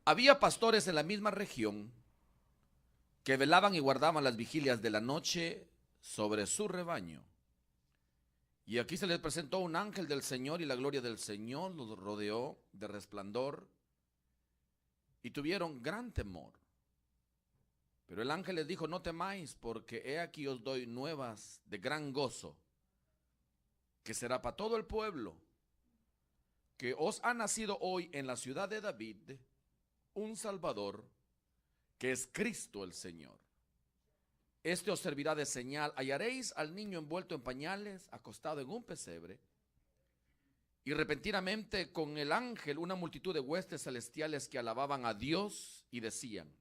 Había pastores en la misma región que velaban y guardaban las vigilias de la noche sobre su rebaño. Y aquí se les presentó un ángel del Señor y la gloria del Señor los rodeó de resplandor y tuvieron gran temor. Pero el ángel les dijo: no temáis, porque he aquí os doy nuevas de gran gozo, que será para todo el pueblo, que os ha nacido hoy en la ciudad de David un Salvador, que es Cristo el Señor. Este os servirá de señal: hallaréis al niño envuelto en pañales, acostado en un pesebre. Y repentinamente con el ángel una multitud de huestes celestiales que alababan a Dios y decían: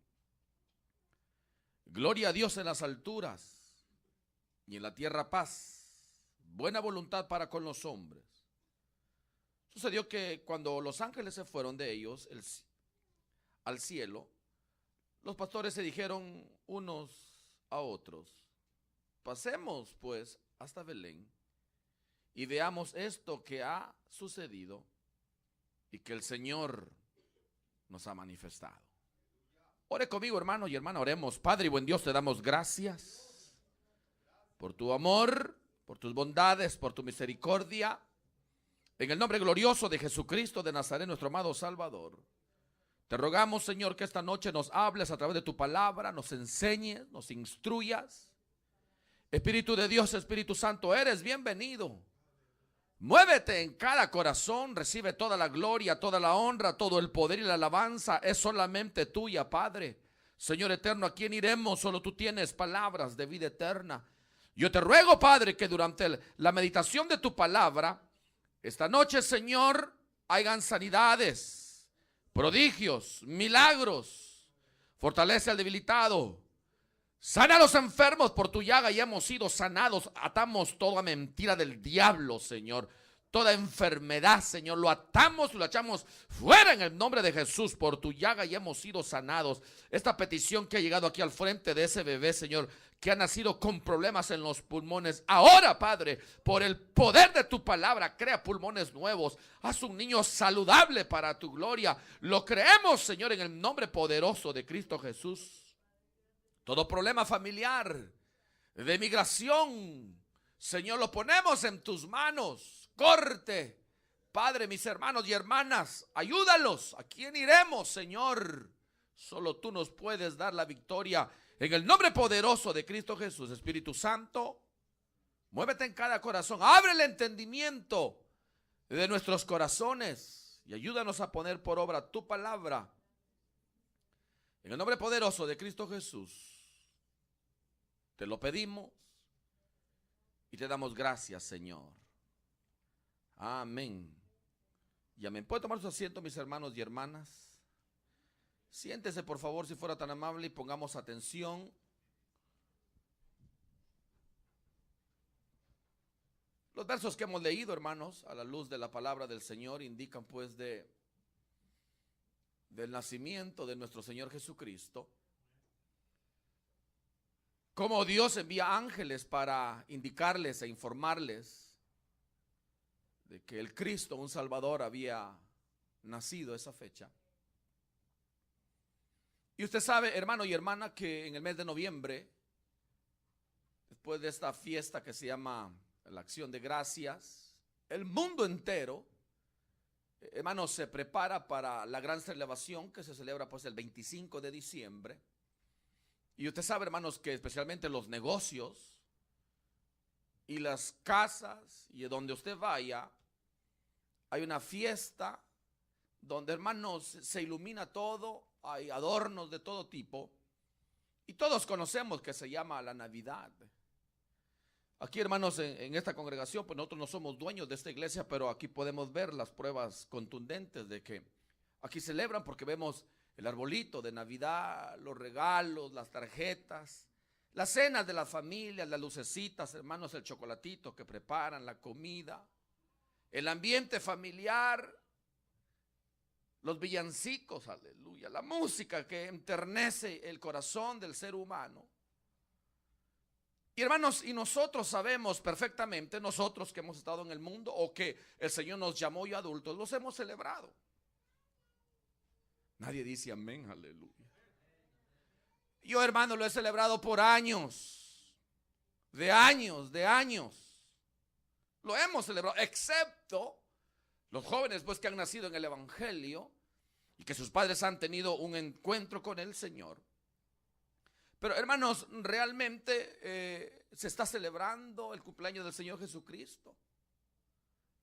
gloria a Dios en las alturas, y en la tierra paz, buena voluntad para con los hombres. Sucedió que cuando los ángeles se fueron de ellos al cielo, los pastores se dijeron unos a otros: pasemos pues hasta Belén y veamos esto que ha sucedido y que el Señor nos ha manifestado. Ore conmigo, hermano y hermana, oremos. Padre y buen Dios, te damos gracias por tu amor, por tus bondades, por tu misericordia. En el nombre glorioso de Jesucristo de Nazaret, nuestro amado Salvador, te rogamos, Señor, que esta noche nos hables a través de tu palabra, nos enseñes, nos instruyas. Espíritu de Dios, Espíritu Santo, eres bienvenido. Muévete en cada corazón, recibe toda la gloria, toda la honra, todo el poder y la alabanza es solamente tuya, Padre. Señor eterno, ¿a quién iremos? Solo tú tienes palabras de vida eterna. Yo te ruego, Padre, que durante la meditación de tu palabra, esta noche, Señor, hayan sanidades, prodigios, milagros. Fortalece al debilitado, sana a los enfermos, por tu llaga y hemos sido sanados. Atamos toda mentira del diablo, Señor. Toda enfermedad, Señor, lo atamos y lo echamos fuera en el nombre de Jesús. Por tu llaga y hemos sido sanados. Esta petición que ha llegado aquí al frente de ese bebé, Señor, que ha nacido con problemas en los pulmones, ahora, Padre, por el poder de tu palabra, crea pulmones nuevos. Haz un niño saludable para tu gloria. Lo creemos, Señor, en el nombre poderoso de Cristo Jesús. Todo problema familiar, de migración, Señor, lo ponemos en tus manos. Corte, Padre, mis hermanos y hermanas, ayúdalos. ¿A quién iremos, Señor? Solo tú nos puedes dar la victoria. En el nombre poderoso de Cristo Jesús. Espíritu Santo, muévete en cada corazón. Abre el entendimiento de nuestros corazones y ayúdanos a poner por obra tu palabra. En el nombre poderoso de Cristo Jesús, te lo pedimos y te damos gracias, Señor. Amén. Y amén. ¿Puede tomar su asiento, mis hermanos y hermanas? Siéntese, por favor, si fuera tan amable, y pongamos atención. Los versos que hemos leído, hermanos, a la luz de la palabra del Señor, indican pues del nacimiento de nuestro Señor Jesucristo. Cómo Dios envía ángeles para indicarles e informarles de que el Cristo, un Salvador, había nacido esa fecha. Y usted sabe, hermano y hermana, que en el mes de noviembre, después de esta fiesta que se llama la Acción de Gracias, el mundo entero, hermanos, se prepara para la gran celebración que se celebra pues el 25 de diciembre. Y usted sabe, hermanos, que especialmente los negocios y las casas y donde usted vaya, hay una fiesta donde, hermanos, se ilumina todo, hay adornos de todo tipo y todos conocemos que se llama la Navidad. Aquí, hermanos, en esta congregación, pues nosotros no somos dueños de esta iglesia, pero aquí podemos ver las pruebas contundentes de que aquí celebran, porque vemos el arbolito de Navidad, los regalos, las tarjetas, las cenas de las familias, las lucecitas, hermanos, el chocolatito que preparan, la comida, el ambiente familiar, los villancicos, aleluya, la música que enternece el corazón del ser humano. Y hermanos, y nosotros sabemos perfectamente, nosotros que hemos estado en el mundo o que el Señor nos llamó ya adultos, los hemos celebrado. Nadie dice amén, aleluya. Yo, hermano, lo he celebrado por años, de años, de años. Lo hemos celebrado, excepto los jóvenes pues que han nacido en el evangelio y que sus padres han tenido un encuentro con el Señor. Pero hermanos, realmente se está celebrando el cumpleaños del Señor Jesucristo.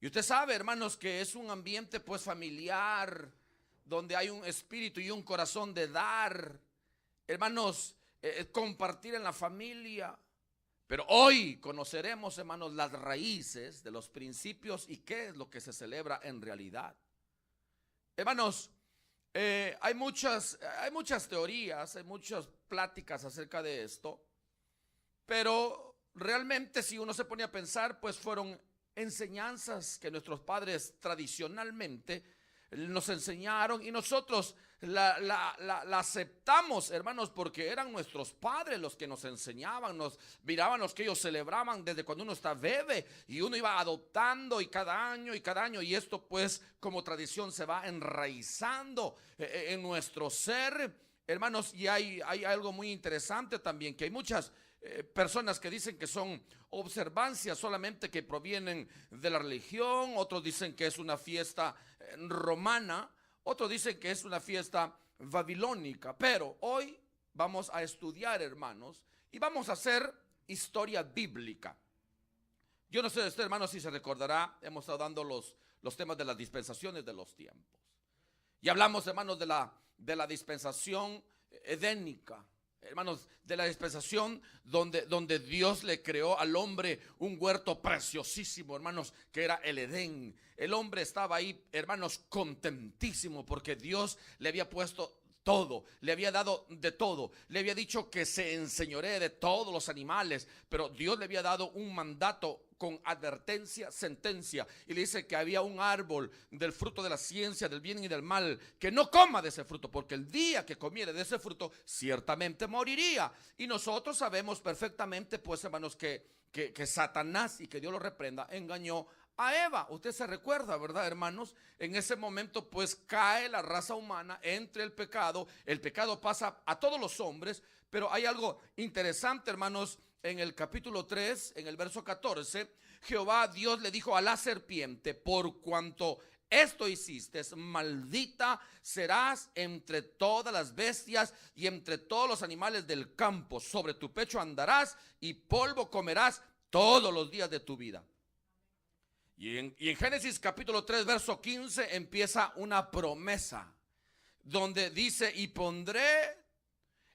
Y usted sabe, hermanos, que es un ambiente pues familiar, donde hay un espíritu y un corazón de dar. Hermanos, compartir en la familia. Pero hoy conoceremos, hermanos, las raíces de los principios y qué es lo que se celebra en realidad. Hermanos, hay muchas teorías, hay muchas pláticas acerca de esto, pero realmente si uno se pone a pensar, pues fueron enseñanzas que nuestros padres tradicionalmente nos enseñaron y nosotros la aceptamos, hermanos, porque eran nuestros padres los que nos enseñaban, nos miraban los que ellos celebraban desde cuando uno está bebé y uno iba adoptando y cada año y esto pues como tradición se va enraizando en nuestro ser, hermanos. Y hay algo muy interesante también, que hay muchas personas que dicen que son observancias solamente que provienen de la religión, otros dicen que es una fiesta romana, otros dicen que es una fiesta babilónica. Pero hoy vamos a estudiar, hermanos, y vamos a hacer historia bíblica. Yo no sé de usted, hermanos, si se recordará, hemos estado dando los temas de las dispensaciones de los tiempos. Y hablamos, hermanos, de la dispensación edénica. Hermanos, de la dispensación donde Dios le creó al hombre un huerto preciosísimo, hermanos, que era el Edén. El hombre estaba ahí, hermanos, contentísimo porque Dios le había puesto todo, le había dado de todo, le había dicho que se enseñoree de todos los animales, pero Dios le había dado un mandato con advertencia, sentencia, y le dice que había un árbol del fruto de la ciencia, del bien y del mal, que no coma de ese fruto, porque el día que comiere de ese fruto, ciertamente moriría. Y nosotros sabemos perfectamente, pues, hermanos, que Satanás, y que Dios lo reprenda, engañó a Eva. Usted se recuerda, ¿verdad, hermanos? En ese momento pues cae la raza humana entre el pecado pasa a todos los hombres, pero hay algo interesante, hermanos. En el capítulo 3, en el verso 14, Jehová Dios le dijo a la serpiente: por cuanto esto hiciste, maldita serás entre todas las bestias y entre todos los animales del campo, sobre tu pecho andarás y polvo comerás todos los días de tu vida. Y en Génesis capítulo 3 verso 15 empieza una promesa donde dice: y pondré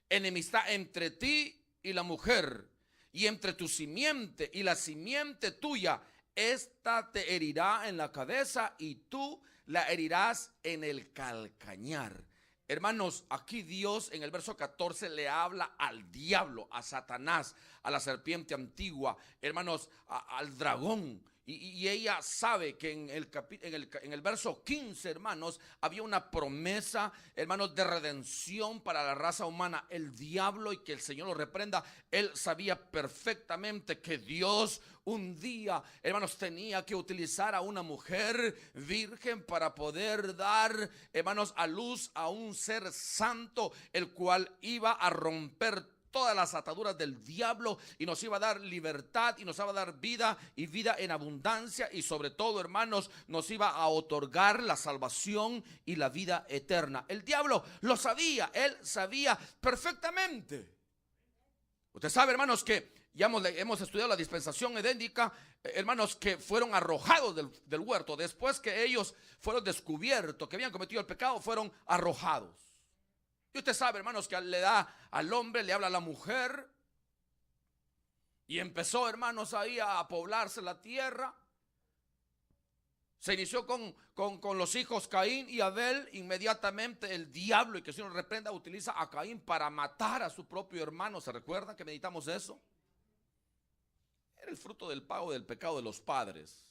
enemistad entre ti y la mujer, y entre tu simiente y la simiente tuya. Esta te herirá en la cabeza y tú la herirás en el calcañar. Hermanos, aquí Dios en el verso 14 le habla al diablo, a Satanás, a la serpiente antigua, hermanos, al dragón. Y ella sabe que en el verso 15, hermanos, había una promesa, hermanos, de redención para la raza humana. El diablo, y que el Señor lo reprenda, él sabía perfectamente que Dios un día, hermanos, tenía que utilizar a una mujer virgen para poder dar, hermanos, a luz a un ser santo, el cual iba a romper todas las ataduras del diablo y nos iba a dar libertad y nos iba a dar vida y vida en abundancia, y sobre todo, hermanos, nos iba a otorgar la salvación y la vida eterna. El diablo lo sabía, él sabía perfectamente. Usted sabe, hermanos, que ya hemos estudiado la dispensación edénica, hermanos, que fueron arrojados del huerto. Después que ellos fueron descubiertos que habían cometido el pecado, fueron arrojados. Y usted sabe, hermanos, que le da al hombre, le habla a la mujer, y empezó, hermanos, ahí a poblarse la tierra. Se inició con los hijos Caín y Abel. Inmediatamente el diablo, y que el Señor reprenda, utiliza a Caín para matar a su propio hermano. ¿Se recuerdan que meditamos eso? Era el fruto del pago del pecado de los padres.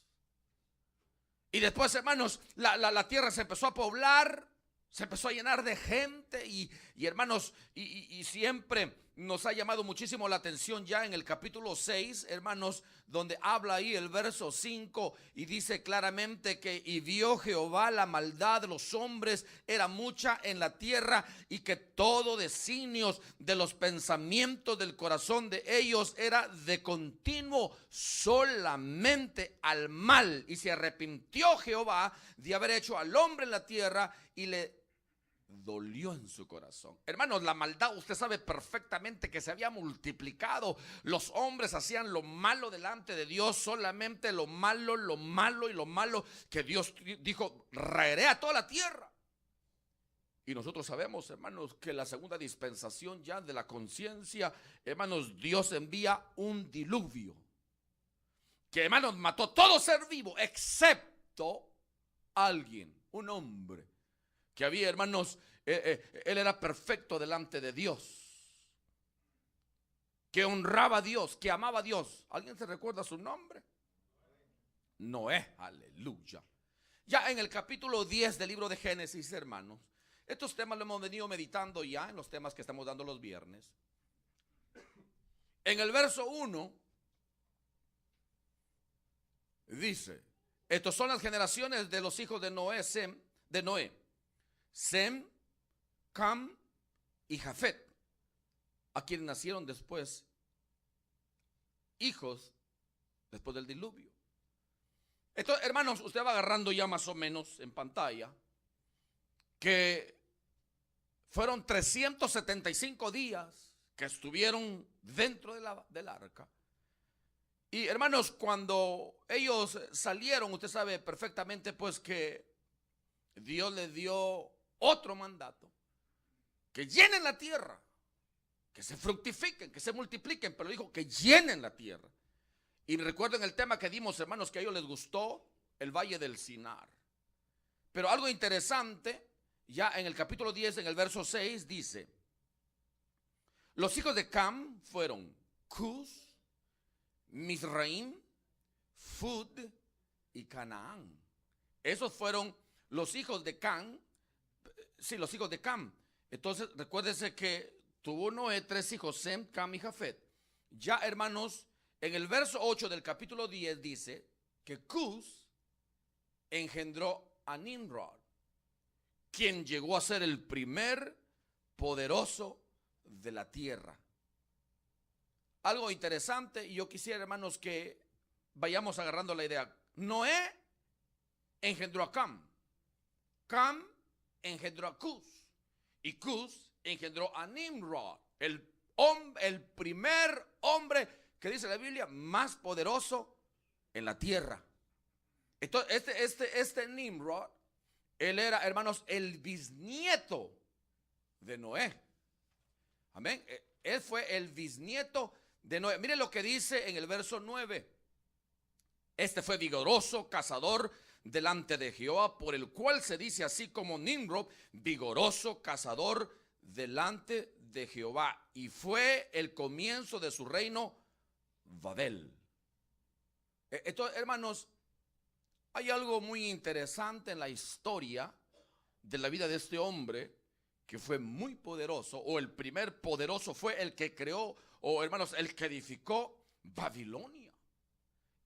Y después, hermanos, la tierra se empezó a poblar, se empezó a llenar de gente y hermanos, y siempre nos ha llamado muchísimo la atención ya en el capítulo 6, hermanos, donde habla ahí el verso 5 y dice claramente que y vio Jehová la maldad de los hombres era mucha en la tierra y que todo designios de los pensamientos del corazón de ellos era de continuo solamente al mal, y se arrepintió Jehová de haber hecho al hombre en la tierra y le dolió en su corazón. Hermanos, la maldad, usted sabe perfectamente que se había multiplicado. Los hombres hacían lo malo delante de Dios, solamente lo malo y lo malo, que Dios dijo: raeré a toda la tierra. Y nosotros sabemos, hermanos, que la segunda dispensación ya de la conciencia, hermanos, Dios envía un diluvio que, hermanos, mató todo ser vivo excepto alguien, un hombre que había, hermanos, él era perfecto delante de Dios, que honraba a Dios, que amaba a Dios. ¿Alguien se recuerda su nombre? Noé, aleluya. Ya en el capítulo 10 del libro de Génesis, hermanos, estos temas lo hemos venido meditando ya en los temas que estamos dando los viernes. En el verso 1 dice: estos son las generaciones de los hijos de Noé, Sem, Cam y Jafet, a quienes nacieron después hijos después del diluvio. Entonces, hermanos, usted va agarrando ya más o menos en pantalla que fueron 375 días que estuvieron dentro del arca. Y, hermanos, cuando ellos salieron, usted sabe perfectamente pues que Dios les dio otro mandato: que llenen la tierra, que se fructifiquen, que se multipliquen, pero dijo que llenen la tierra. Y recuerden el tema que dimos, hermanos, que a ellos les gustó el valle del Sinar. Pero algo interesante, ya en el capítulo 10, en el verso 6, dice: los hijos de Cam fueron Cus, Mizraim, Fud y Canaán. Esos fueron los hijos de Cam. Sí, los hijos de Cam. Entonces, recuérdense que tuvo Noé 3 hijos, Sem, Cam y Jafet. Ya, hermanos, en el verso 8 del capítulo 10 dice que Cus engendró a Nimrod, quien llegó a ser el primer poderoso de la tierra. Algo interesante, y yo quisiera, hermanos, que vayamos agarrando la idea. Noé engendró a Cam, Cam engendró a Cus, y Cus engendró a Nimrod, el primer hombre, que dice la Biblia, más poderoso en la tierra. Entonces, este Nimrod, él era, hermanos, el bisnieto de Noé. Amén. Él fue el bisnieto de Noé. Mire lo que dice en el verso 9. Este fue vigoroso cazador delante de Jehová, por el cual se dice así como Nimrod, vigoroso cazador delante de Jehová. Y fue el comienzo de su reino Babel. Entonces, hermanos, hay algo muy interesante en la historia de la vida de este hombre, que fue muy poderoso, o el primer poderoso fue el que creó, o, hermanos, el que edificó Babilonia.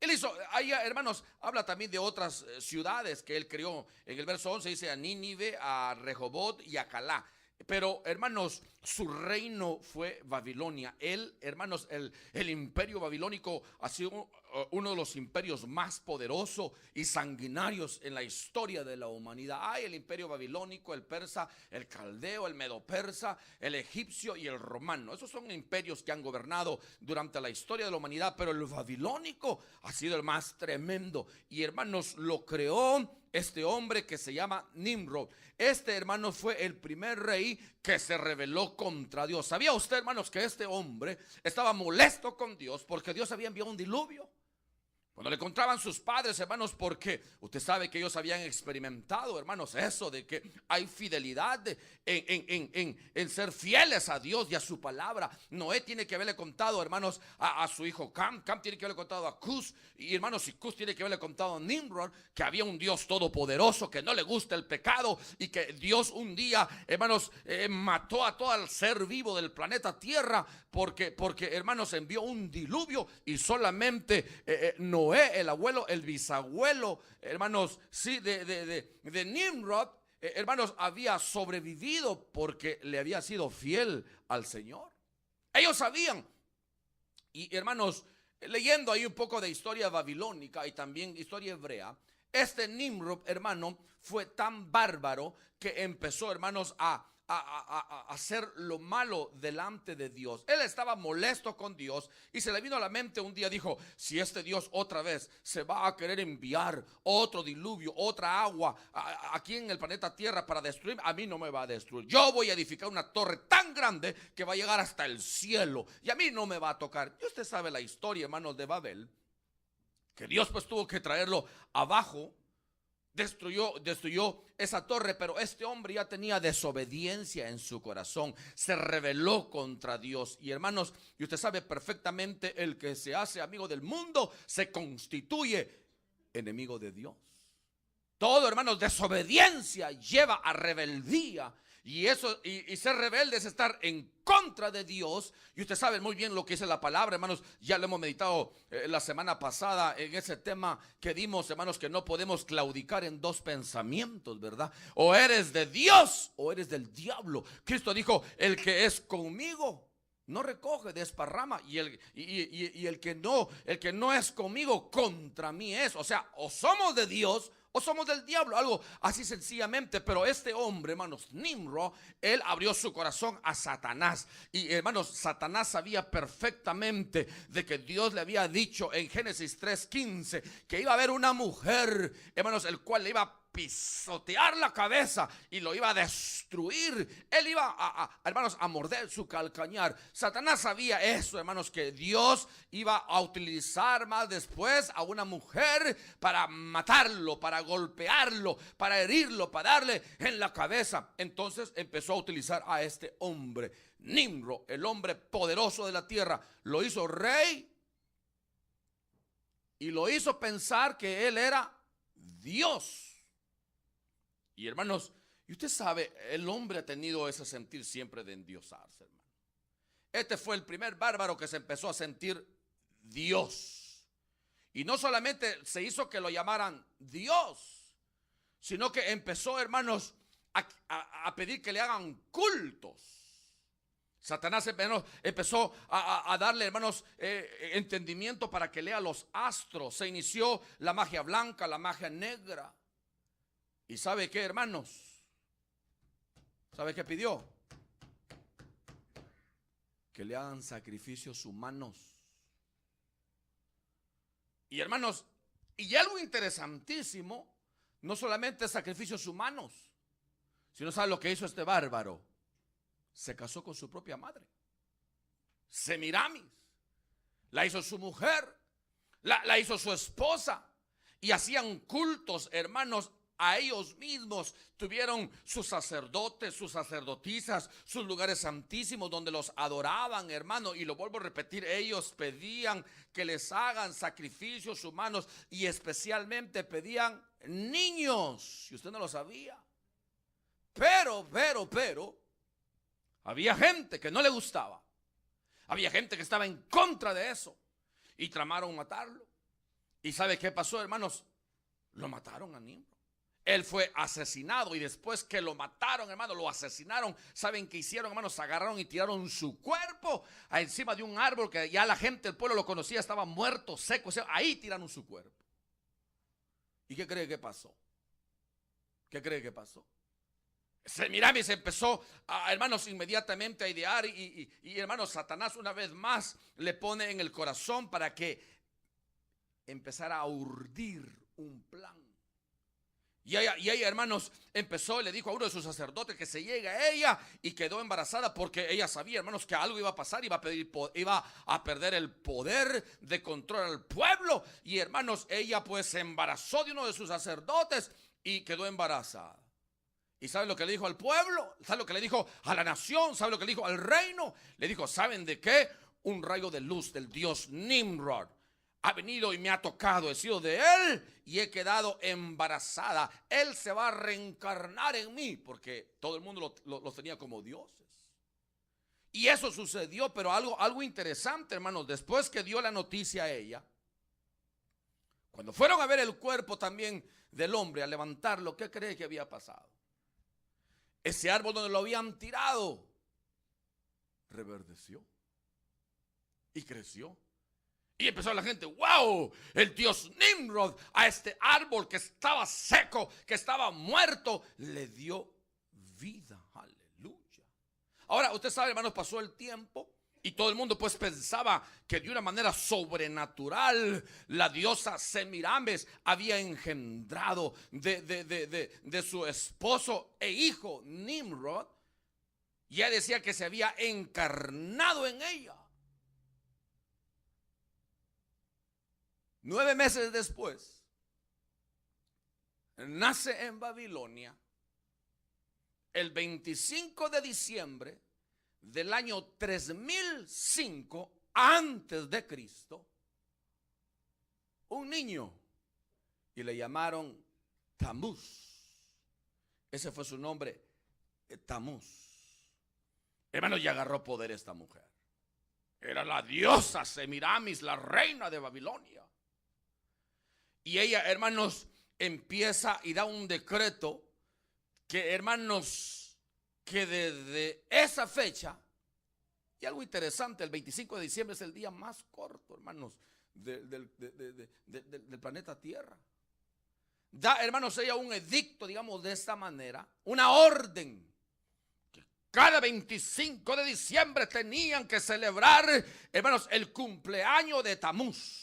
Él hizo, ahí, hermanos, habla también de otras ciudades que él creó. En el verso 11 dice a Nínive, a Rehobot y a Calá. Pero, hermanos, su reino fue Babilonia. Él, hermanos, el imperio babilónico ha sido uno de los imperios más poderosos y sanguinarios en la historia de la humanidad. Hay el imperio babilónico, el persa, el caldeo, el medo-persa, el egipcio y el romano. Esos son imperios que han gobernado durante la historia de la humanidad, pero el babilónico ha sido el más tremendo. Y, hermanos, lo creó este hombre que se llama Nimrod. Este, hermano, fue el primer rey que se rebeló contra Dios. ¿Sabía usted, hermanos, que este hombre estaba molesto con Dios porque Dios había enviado un diluvio? Cuando le encontraban sus padres, hermanos, porque usted sabe que ellos habían experimentado, hermanos, eso de que hay fidelidad en ser fieles a Dios y a su palabra. Noé tiene que haberle contado, hermanos, a su hijo Cam. Cam tiene que haberle contado a Cus. Y hermanos, y Cus tiene que haberle contado a Nimrod que había un Dios todopoderoso, que no le gusta el pecado y que Dios un día, hermanos, mató a todo el ser vivo del planeta Tierra porque hermanos, envió un diluvio y solamente Noé, el abuelo, el bisabuelo, hermanos, sí, de Nimrod, hermanos, había sobrevivido porque le había sido fiel al Señor. Ellos sabían. Y hermanos, leyendo ahí un poco de historia babilónica y también historia hebrea, este Nimrod, hermano, fue tan bárbaro que empezó, hermanos, a hacer lo malo delante de Dios. Él estaba molesto con Dios y se le vino a la mente un día, dijo: si este Dios otra vez se va a querer enviar otro diluvio, otra agua aquí en el planeta Tierra para destruir, a mí no me va a destruir. Yo voy a edificar una torre tan grande que va a llegar hasta el cielo y a mí no me va a tocar. Y usted sabe la historia, hermanos, de Babel, que Dios pues tuvo que traerlo abajo. Destruyó esa torre, pero este hombre ya tenía desobediencia en su corazón, se rebeló contra Dios. Y hermanos, y usted sabe perfectamente, el que se hace amigo del mundo se constituye enemigo de Dios. Todo, hermanos, desobediencia lleva a rebeldía. Y eso, y ser rebelde es estar en contra de Dios. Y usted sabe muy bien lo que dice la palabra, hermanos. Ya lo hemos meditado la semana pasada en ese tema que dimos, hermanos, que no podemos claudicar en dos pensamientos, ¿verdad? O eres de Dios o eres del diablo. Cristo dijo: el que es conmigo no recoge, desparrama, y el que no es conmigo, contra mí es. O sea, o somos de Dios o somos del diablo, algo así sencillamente. Pero este hombre, hermanos, Nimrod, él abrió su corazón a Satanás. Y hermanos, Satanás sabía perfectamente de que Dios le había dicho en Génesis 3:15 que iba a haber una mujer, hermanos, el cual le iba a pisotear la cabeza y lo iba a destruir. Él iba hermanos, a morder su calcañar. Satanás sabía eso, hermanos, que Dios iba a utilizar más después a una mujer para matarlo, para golpearlo, para herirlo, para darle en la cabeza. Entonces empezó a utilizar a este hombre, Nimrod, el hombre poderoso de la tierra. Lo hizo rey y lo hizo pensar que él era Dios. Y hermanos, y usted sabe, el hombre ha tenido ese sentir siempre de endiosarse, hermano. Este fue el primer bárbaro que se empezó a sentir Dios. Y no solamente se hizo que lo llamaran Dios, sino que empezó, hermanos, a pedir que le hagan cultos. Satanás empezó a darle, hermanos, entendimiento para que lea los astros. Se inició la magia blanca, la magia negra. ¿Y sabe qué, hermanos? ¿Sabe qué pidió? Que le hagan sacrificios humanos. Y hermanos, y algo interesantísimo, no solamente sacrificios humanos, sino ¿sabe lo que hizo este bárbaro? Se casó con su propia madre, Semiramis. La hizo su mujer, la hizo su esposa. Y hacían cultos, hermanos, a ellos mismos. Tuvieron sus sacerdotes, sus sacerdotisas, sus lugares santísimos donde los adoraban, hermano. Y lo vuelvo a repetir, ellos pedían que les hagan sacrificios humanos y especialmente pedían niños, si usted no lo sabía. Pero había gente que no le gustaba. Había gente que estaba en contra de eso y tramaron matarlo. ¿Y sabe qué pasó, hermanos? Lo mataron a Nimrod. Él fue asesinado y después que lo mataron, hermano, lo asesinaron. ¿Saben qué hicieron, hermanos? Agarraron y tiraron su cuerpo encima de un árbol que ya la gente del pueblo lo conocía, estaba muerto, seco. O sea, ahí tiraron su cuerpo. ¿Y qué cree que pasó? ¿Qué cree que pasó? Semiramis empezó, hermanos, inmediatamente a idear y hermanos, Satanás una vez más le pone en el corazón para que empezara a urdir un plan. Y ella, hermanos, empezó y le dijo a uno de sus sacerdotes que se llegue a ella, y quedó embarazada porque ella sabía, hermanos, que algo iba a pasar, iba a perder el poder de control al pueblo. Y hermanos, ella pues se embarazó de uno de sus sacerdotes y quedó embarazada. ¿Y sabe lo que le dijo al pueblo? ¿Sabe lo que le dijo a la nación? ¿Sabe lo que le dijo al reino? Le dijo, ¿saben de qué? Un rayo de luz del dios Nimrod ha venido y me ha tocado, he sido de él y he quedado embarazada. Él se va a reencarnar en mí, porque todo el mundo los tenía como dioses. Y eso sucedió, pero algo interesante, hermanos, después que dio la noticia a ella, cuando fueron a ver el cuerpo también del hombre, a levantarlo, ¿qué cree que había pasado? Ese árbol donde lo habían tirado reverdeció y creció. Y empezó la gente, wow, el dios Nimrod a este árbol que estaba seco, que estaba muerto, le dio vida. Aleluya. Ahora, usted sabe, hermanos, pasó el tiempo y todo el mundo pues pensaba que de una manera sobrenatural la diosa Semiramis había engendrado de su esposo e hijo Nimrod. Y ella decía que se había encarnado en ella. 9 meses después, nace en Babilonia el 25 de diciembre del año 3005 antes de Cristo, un niño, y le llamaron Tamuz. Ese fue su nombre, Tamuz. Hermano, ya agarró poder esta mujer. Era la diosa Semiramis, la reina de Babilonia. Y ella, hermanos, empieza y da un decreto que, hermanos, que desde esa fecha, y algo interesante, el 25 de diciembre es el día más corto, hermanos, del planeta Tierra. Da, hermanos, ella un edicto, digamos, de esta manera, una orden, que cada 25 de diciembre tenían que celebrar, hermanos, el cumpleaños de Tamuz.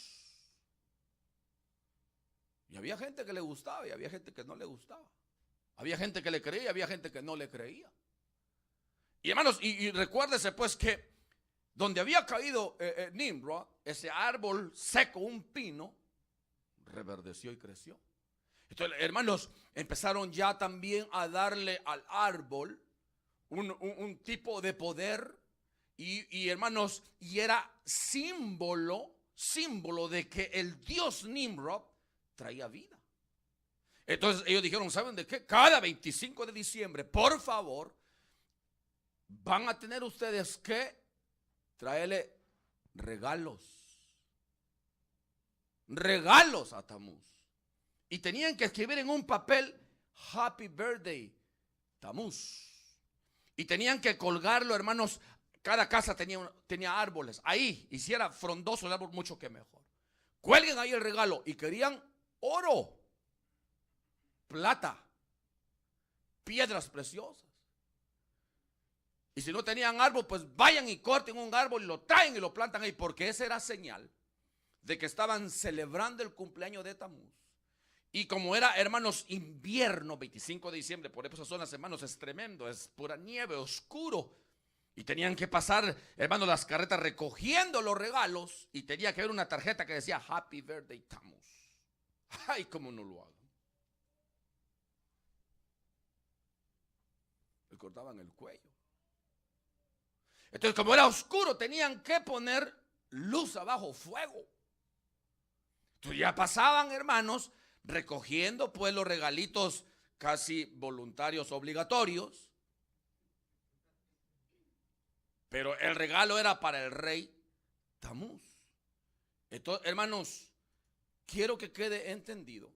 Y había gente que le gustaba y había gente que no le gustaba. Había gente que le creía y había gente que no le creía. Y hermanos, y recuérdese pues que donde había caído Nimrod, ese árbol seco, un pino, reverdeció y creció. Entonces, hermanos, empezaron ya también a darle al árbol un tipo de poder. Y hermanos, y era símbolo de que el dios Nimrod traía vida. Entonces ellos dijeron, ¿saben de qué? Cada 25 de diciembre, por favor, van a tener ustedes que traerle regalos a Tamuz. Y tenían que escribir en un papel, Happy Birthday, Tamuz. Y tenían que colgarlo, hermanos. Cada casa tenía árboles. Ahí, y si era frondoso el árbol, mucho que mejor. Cuelguen ahí el regalo. Y querían oro, plata, piedras preciosas. Y si no tenían árbol, pues vayan y corten un árbol y lo traen y lo plantan ahí, porque esa era señal de que estaban celebrando el cumpleaños de Tamuz. Y como era, hermanos, invierno, 25 de diciembre, por esas zonas, hermanos, es tremendo, es pura nieve, oscuro. Y tenían que pasar, hermanos, las carretas recogiendo los regalos, y tenía que haber una tarjeta que decía Happy Birthday Tamuz. Ay, cómo no lo hagan. Le cortaban el cuello. Entonces, como era oscuro, tenían que poner luz abajo, fuego. Entonces ya pasaban, hermanos, recogiendo pues los regalitos casi voluntarios obligatorios. Pero el regalo era para el rey Tamuz. Entonces, hermanos, quiero que quede entendido.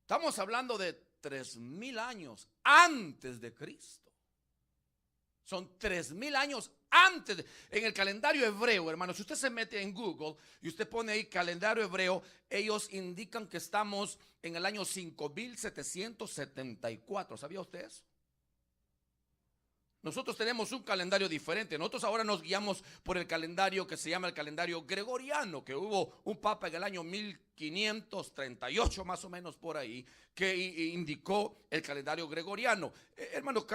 Estamos hablando de 3000 años antes de Cristo. Son 3000 años antes. En el calendario hebreo, hermanos, si usted se mete en Google y usted pone ahí calendario hebreo, ellos indican que estamos en el año 5774. ¿Sabía usted eso? Nosotros tenemos un calendario diferente. Nosotros ahora nos guiamos por el calendario que se llama el calendario gregoriano, que hubo un papa en el año 1500 538 más o menos por ahí, que indicó el calendario gregoriano. Hermano,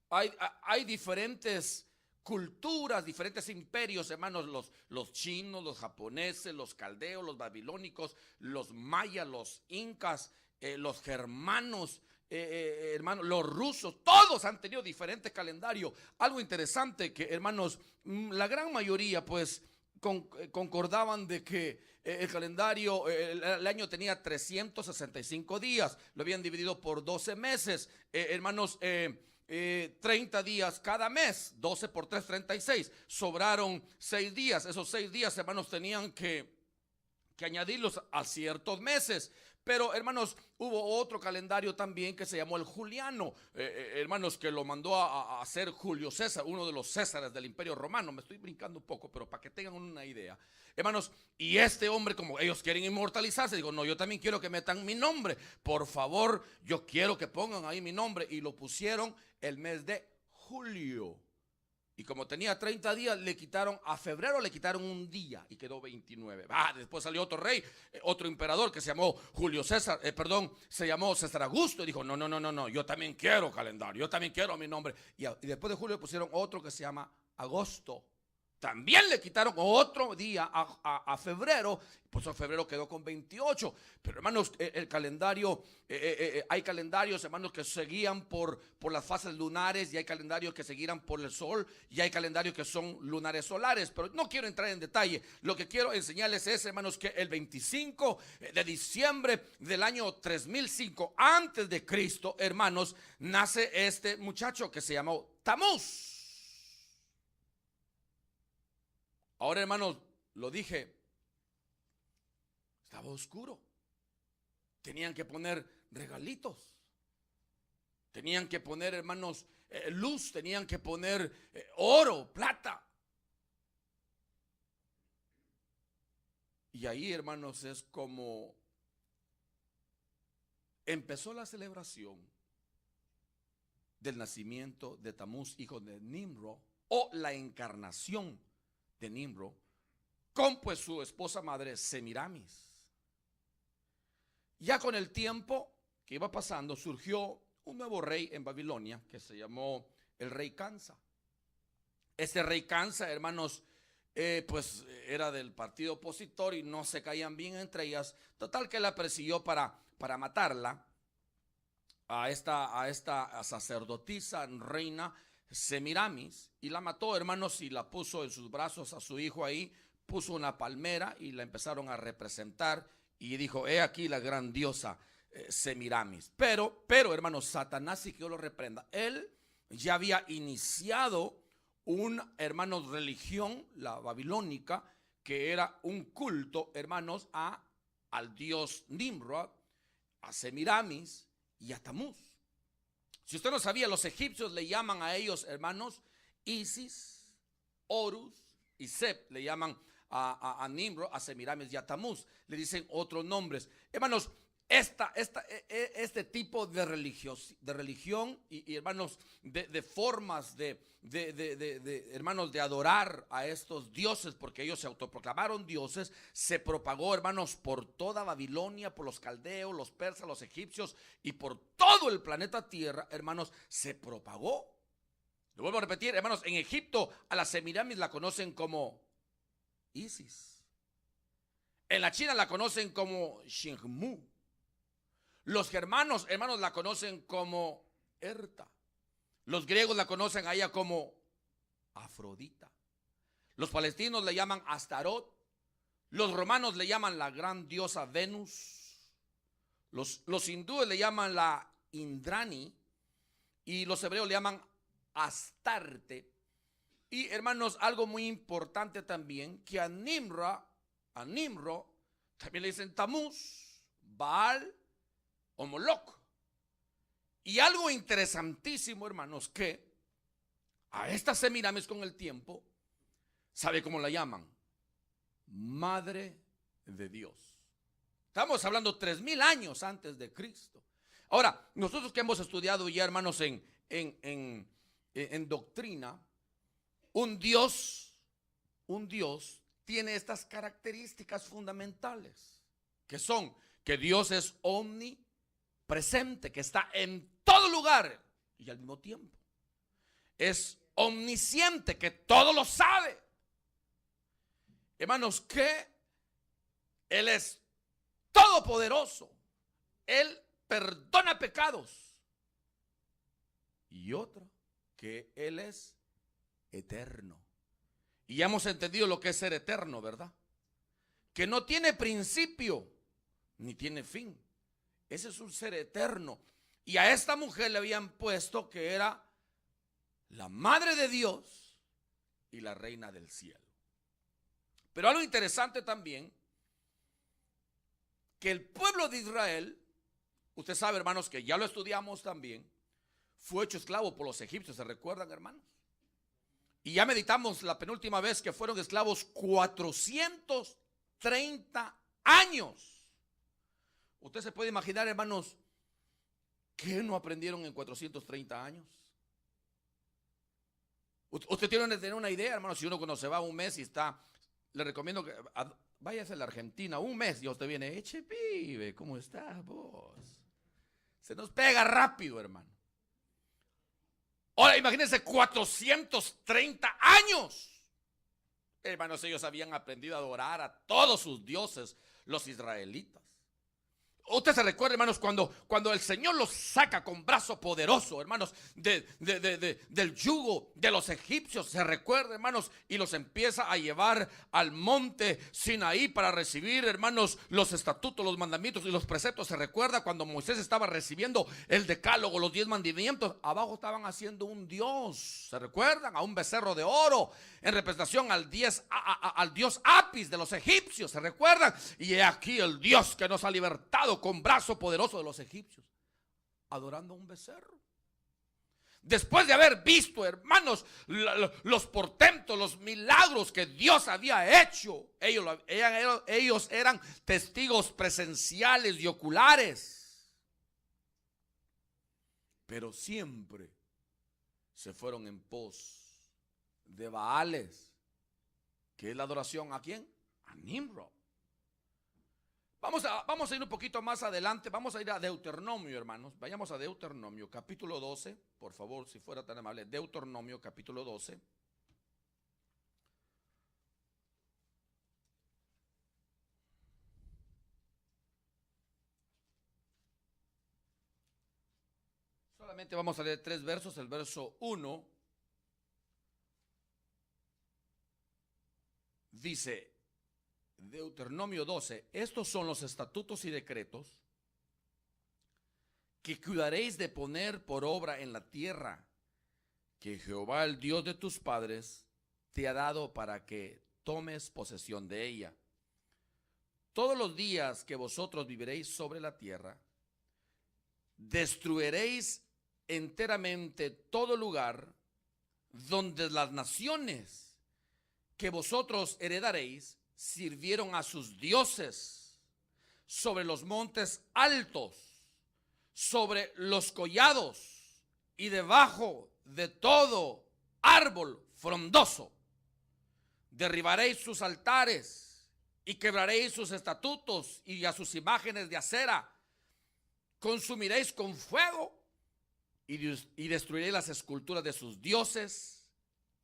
hay diferentes culturas, diferentes imperios, hermanos, los chinos, los japoneses, los caldeos, los babilónicos, los mayas, los incas, los germanos, hermanos, los rusos, todos han tenido diferentes calendarios. Algo interesante que, hermanos, la gran mayoría pues concordaban de que el calendario, el año tenía 365 días, lo habían dividido por 12 meses, hermanos, 30 días cada mes, 12 por 3, 36, sobraron 6 días, esos 6 días, hermanos, tenían que añadirlos a ciertos meses. Pero, hermanos, hubo otro calendario también que se llamó el juliano, hermanos, que lo mandó a hacer Julio César, uno de los Césares del Imperio Romano. Me estoy brincando un poco, pero para que tengan una idea, hermanos. Y este hombre, como ellos quieren inmortalizarse, digo, no, yo también quiero que metan mi nombre, por favor, yo quiero que pongan ahí mi nombre. Y lo pusieron el mes de julio. Y como tenía 30 días, le quitaron a febrero, le quitaron un día y quedó 29. Después salió otro rey, otro emperador que se llamó Julio César, se llamó César Augusto, y dijo, no, yo también quiero calendario, yo también quiero mi nombre. Y después de julio pusieron otro que se llama agosto. También le quitaron otro día a febrero, pues en febrero quedó con 28. Pero, hermanos, el calendario, hay calendarios, hermanos, que se guían por las fases lunares, y hay calendarios que se guían por el sol, y hay calendarios que son lunares solares. Pero no quiero entrar en detalle. Lo que quiero enseñarles es, hermanos, que el 25 de diciembre del año 3005 antes de Cristo, hermanos, nace este muchacho que se llamó Tamuz. Ahora, hermanos, lo dije, estaba oscuro. Tenían que poner regalitos. Tenían que poner, hermanos, luz. Tenían que poner oro, plata. Y ahí, hermanos, es como empezó la celebración del nacimiento de Tamuz, hijo de Nimrod, o la encarnación de Nimrod, con pues su esposa madre Semiramis. Ya con el tiempo que iba pasando, surgió un nuevo rey en Babilonia que se llamó el rey Cansa. Este rey Cansa, hermanos, pues era del partido opositor y no se caían bien entre ellas. Total que la persiguió para matarla a esta sacerdotisa, reina Semiramis, y la mató, hermanos, y la puso en sus brazos a su hijo ahí, puso una palmera y la empezaron a representar y dijo, he aquí la gran diosa Semiramis. Pero, hermanos, Satanás, y que yo lo reprenda, él ya había iniciado hermanos, religión, la babilónica, que era un culto, hermanos, al dios Nimrod, a Semiramis y a Tamuz. Si usted no sabía, los egipcios le llaman a ellos, hermanos, Isis, Horus y Seb. Le llaman a Nimrod, a Semiramis y a Tamuz. Le dicen otros nombres. Hermanos, este tipo de religión y hermanos, de formas hermanos, de adorar a estos dioses, porque ellos se autoproclamaron dioses, se propagó, hermanos, por toda Babilonia, por los caldeos, los persas, los egipcios y por todo el planeta Tierra, hermanos, se propagó. Lo vuelvo a repetir, hermanos, en Egipto a la Semiramis la conocen como Isis. En la China la conocen como Xingmu. Los germanos, hermanos, la conocen como Erta. Los griegos la conocen a ella como Afrodita. Los palestinos le llaman Astarot. Los romanos le llaman la gran diosa Venus. Los hindúes le llaman la Indrani. Y los hebreos le llaman Astarte. Y, hermanos, algo muy importante también, que a Nimrod también le dicen Tamuz, Baal o Moloch. Y algo interesantísimo, hermanos, que a esta Semiramis con el tiempo, ¿sabe cómo la llaman? Madre de Dios. Estamos hablando 3000 años antes de Cristo. Ahora, nosotros que hemos estudiado ya, hermanos, en doctrina, un Dios tiene estas características fundamentales, que son que Dios es omnipresente, que está en todo lugar y al mismo tiempo es omnisciente, que todo lo sabe. Hermanos, que Él es todopoderoso, Él perdona pecados, y otra, que Él es eterno. Y ya hemos entendido lo que es ser eterno, ¿verdad? Que no tiene principio ni tiene fin. Ese es un ser eterno. Y a esta mujer le habían puesto que era la madre de Dios y la reina del cielo. Pero algo interesante también, que el pueblo de Israel, usted sabe, hermanos, que ya lo estudiamos también, fue hecho esclavo por los egipcios, ¿se recuerdan, hermanos? Y ya meditamos la penúltima vez que fueron esclavos 430 años. Usted se puede imaginar, hermanos, ¿qué no aprendieron en 430 años? Usted tiene que tener una idea, hermanos. Si uno cuando se va un mes y está, le recomiendo que váyase a la Argentina un mes y usted viene, eche pibe, ¿cómo estás vos? Se nos pega rápido, hermano. Ahora imagínense 430 años. Hermanos, ellos habían aprendido a adorar a todos sus dioses, los israelitas. Usted se recuerda, hermanos, cuando el Señor los saca con brazo poderoso, hermanos, del yugo de los egipcios, se recuerda, hermanos, y los empieza a llevar al monte Sinaí para recibir, hermanos, los estatutos, los mandamientos y los preceptos. Se recuerda cuando Moisés estaba recibiendo el decálogo, los 10 mandamientos, abajo estaban haciendo un dios, ¿se recuerdan? A un becerro de oro, en representación al dios Apis de los egipcios, ¿se recuerdan? Y he aquí el Dios que nos ha libertado con brazo poderoso de los egipcios, adorando a un becerro. Después de haber visto, hermanos, los portentos, los milagros que Dios había hecho, ellos eran testigos presenciales y oculares, pero siempre se fueron en pos de Baales, que es la adoración ¿a quién? A Nimrod. Vamos a ir un poquito más adelante, vamos a ir a Deuteronomio, hermanos. Vayamos a Deuteronomio, capítulo 12, por favor, si fuera tan amable. Deuteronomio, capítulo 12. Solamente vamos a leer 3 versos, el verso 1. Dice Deuteronomio 12, estos son los estatutos y decretos que cuidaréis de poner por obra en la tierra que Jehová, el Dios de tus padres, te ha dado para que tomes posesión de ella. Todos los días que vosotros viviréis sobre la tierra, destruiréis enteramente todo lugar donde las naciones que vosotros heredaréis sirvieron a sus dioses, sobre los montes altos, sobre los collados y debajo de todo árbol frondoso. Derribaréis sus altares y quebraréis sus estatutos y a sus imágenes de acera. Consumiréis con fuego y destruiréis las esculturas de sus dioses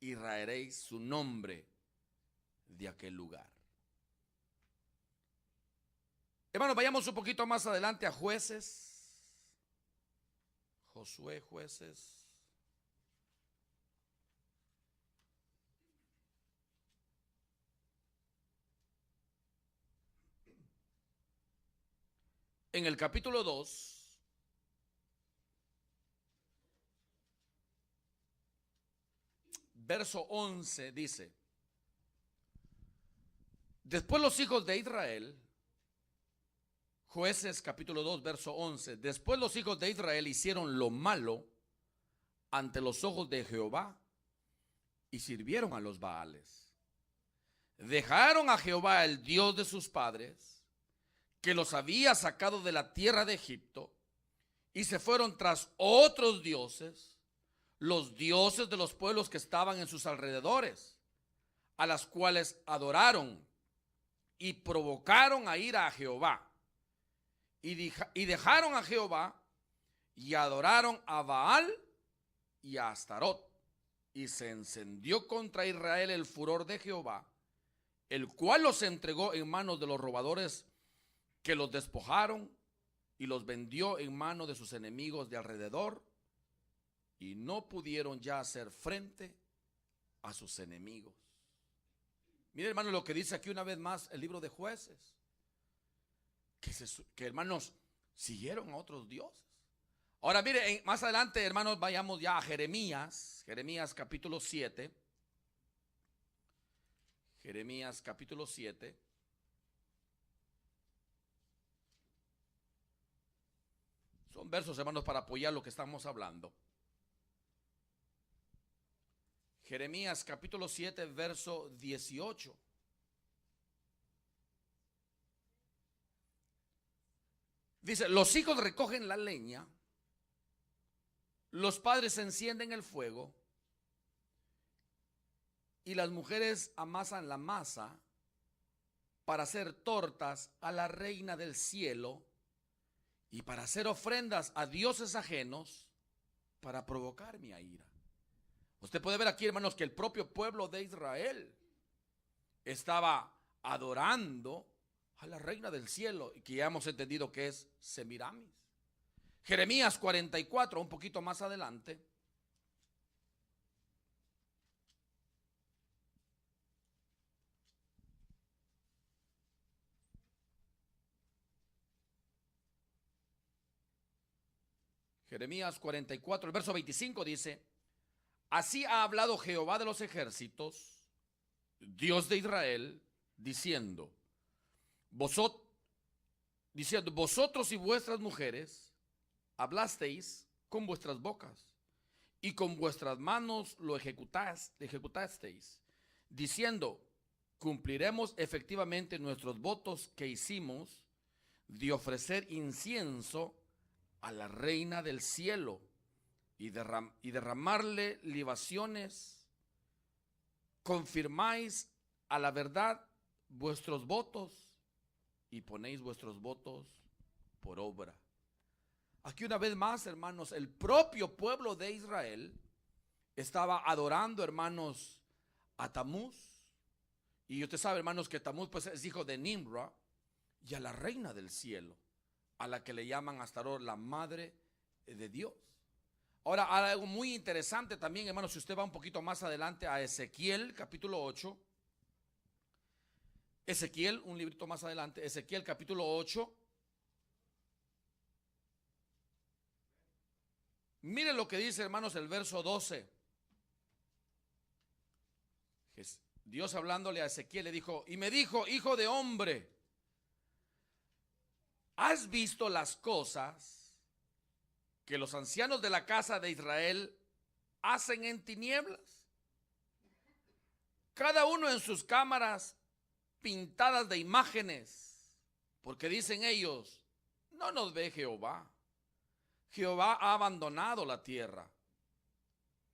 y raeréis su nombre de aquel lugar. Hermanos, vayamos un poquito más adelante a Jueces. Josué, Jueces. En el capítulo 2, verso 11 dice: después los hijos de Israel, Jueces capítulo 2 verso 11, después los hijos de Israel hicieron lo malo ante los ojos de Jehová y sirvieron a los Baales. Dejaron a Jehová, el Dios de sus padres, que los había sacado de la tierra de Egipto, y se fueron tras otros dioses, los dioses de los pueblos que estaban en sus alrededores, a las cuales adoraron y provocaron a ira a Jehová. Y dejaron a Jehová y adoraron a Baal y a Astarot. Y se encendió contra Israel el furor de Jehová, el cual los entregó en manos de los robadores que los despojaron y los vendió en manos de sus enemigos de alrededor, y no pudieron ya hacer frente a sus enemigos. Mire, hermanos, lo que dice aquí una vez más el libro de Jueces, que hermanos siguieron a otros dioses. Ahora mire, más adelante, hermanos, vayamos ya a Jeremías capítulo 7. Jeremías capítulo 7. Son versos, hermanos, para apoyar lo que estamos hablando. Jeremías capítulo 7, verso 18. Dice: los hijos recogen la leña, los padres encienden el fuego, y las mujeres amasan la masa para hacer tortas a la reina del cielo y para hacer ofrendas a dioses ajenos para provocar mi ira. Usted puede ver aquí, hermanos, que el propio pueblo de Israel estaba adorando a la reina del cielo, y que ya hemos entendido que es Semiramis. Jeremías 44, un poquito más adelante. Jeremías 44, el verso 25 dice: así ha hablado Jehová de los ejércitos, Dios de Israel, diciendo, vosotros y vuestras mujeres hablasteis con vuestras bocas, y con vuestras manos lo ejecutasteis, diciendo, cumpliremos efectivamente nuestros votos que hicimos de ofrecer incienso a la reina del cielo y derramarle libaciones. Confirmáis a la verdad vuestros votos y ponéis vuestros votos por obra. Aquí una vez más, hermanos, el propio pueblo de Israel estaba adorando, hermanos, a Tamuz. Y usted sabe, hermanos, que Tamuz pues es hijo de Nimra, y a la reina del cielo, a la que le llaman hasta ahora la madre de Dios. Ahora, algo muy interesante también, hermanos, si usted va un poquito más adelante a Ezequiel capítulo 8. Ezequiel, un librito más adelante, Ezequiel capítulo 8. Mire lo que dice, hermanos, el verso 12. Dios hablándole a Ezequiel le dijo, y me dijo, hijo de hombre, ¿has visto las cosas que los ancianos de la casa de Israel hacen en tinieblas? Cada uno en sus cámaras pintadas de imágenes, porque dicen ellos, no nos ve Jehová. Jehová ha abandonado la tierra.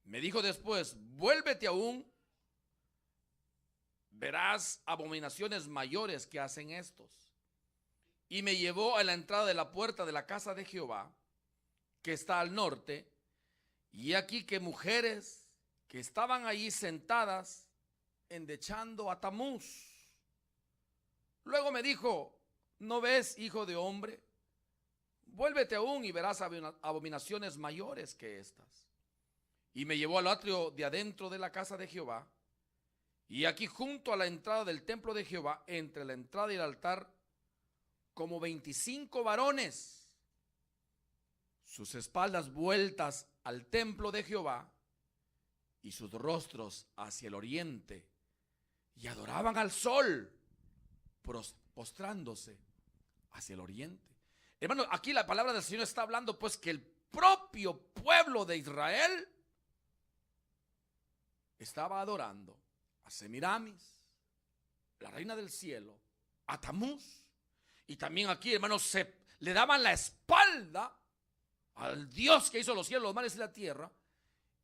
Me dijo después, vuélvete aún, verás abominaciones mayores que hacen estos. Y me llevó a la entrada de la puerta de la casa de Jehová, que está al norte, y aquí que mujeres que estaban allí sentadas endechando a Tamuz. Luego me dijo, ¿no ves, hijo de hombre? Vuélvete aún y verás abominaciones mayores que estas. Y me llevó al atrio de adentro de la casa de Jehová, y aquí junto a la entrada del templo de Jehová, entre la entrada y el altar, como 25 varones, sus espaldas vueltas al templo de Jehová y sus rostros hacia el oriente, y adoraban al sol, postrándose hacia el oriente. Hermano, aquí la palabra del Señor está hablando pues que el propio pueblo de Israel estaba adorando a Semiramis, la reina del cielo, a Tamuz, y también aquí, hermanos, le daban la espalda al Dios que hizo los cielos, los mares y la tierra,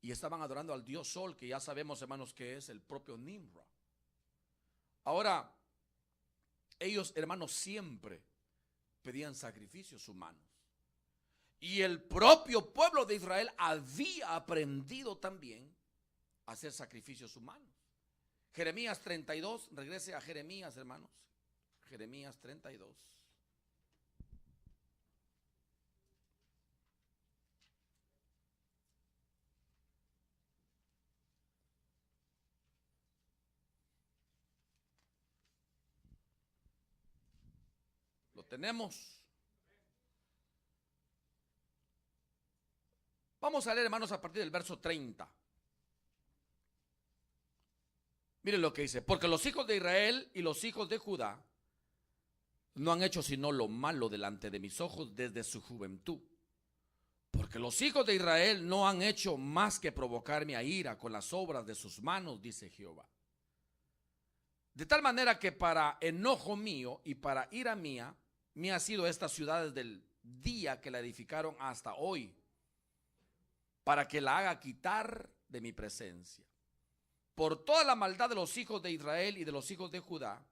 y estaban adorando al Dios Sol, que ya sabemos, hermanos, que es el propio Nimra. Ahora, ellos, hermanos, siempre pedían sacrificios humanos. Y el propio pueblo de Israel había aprendido también a hacer sacrificios humanos. Jeremías 32, regrese a Jeremías, hermanos. Jeremías 32. Lo tenemos. Vamos a leer, hermanos, a partir del verso 30. Miren lo que dice: porque los hijos de Israel y los hijos de Judá no han hecho sino lo malo delante de mis ojos desde su juventud. Porque los hijos de Israel no han hecho más que provocarme a ira con las obras de sus manos, dice Jehová. De tal manera que para enojo mío y para ira mía, me ha sido esta ciudad desde el día que la edificaron hasta hoy, para que la haga quitar de mi presencia. Por toda la maldad de los hijos de Israel y de los hijos de Judá,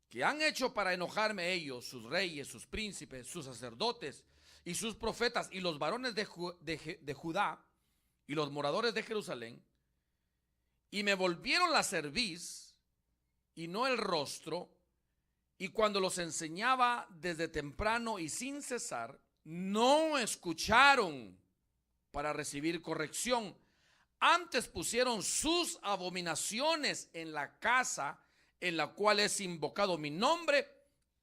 que han hecho para enojarme ellos, sus reyes, sus príncipes, sus sacerdotes y sus profetas y los varones de Judá y los moradores de Jerusalén, y me volvieron la cerviz y no el rostro, y cuando los enseñaba desde temprano y sin cesar, no escucharon para recibir corrección. Antes pusieron sus abominaciones en la casa en la cual es invocado mi nombre,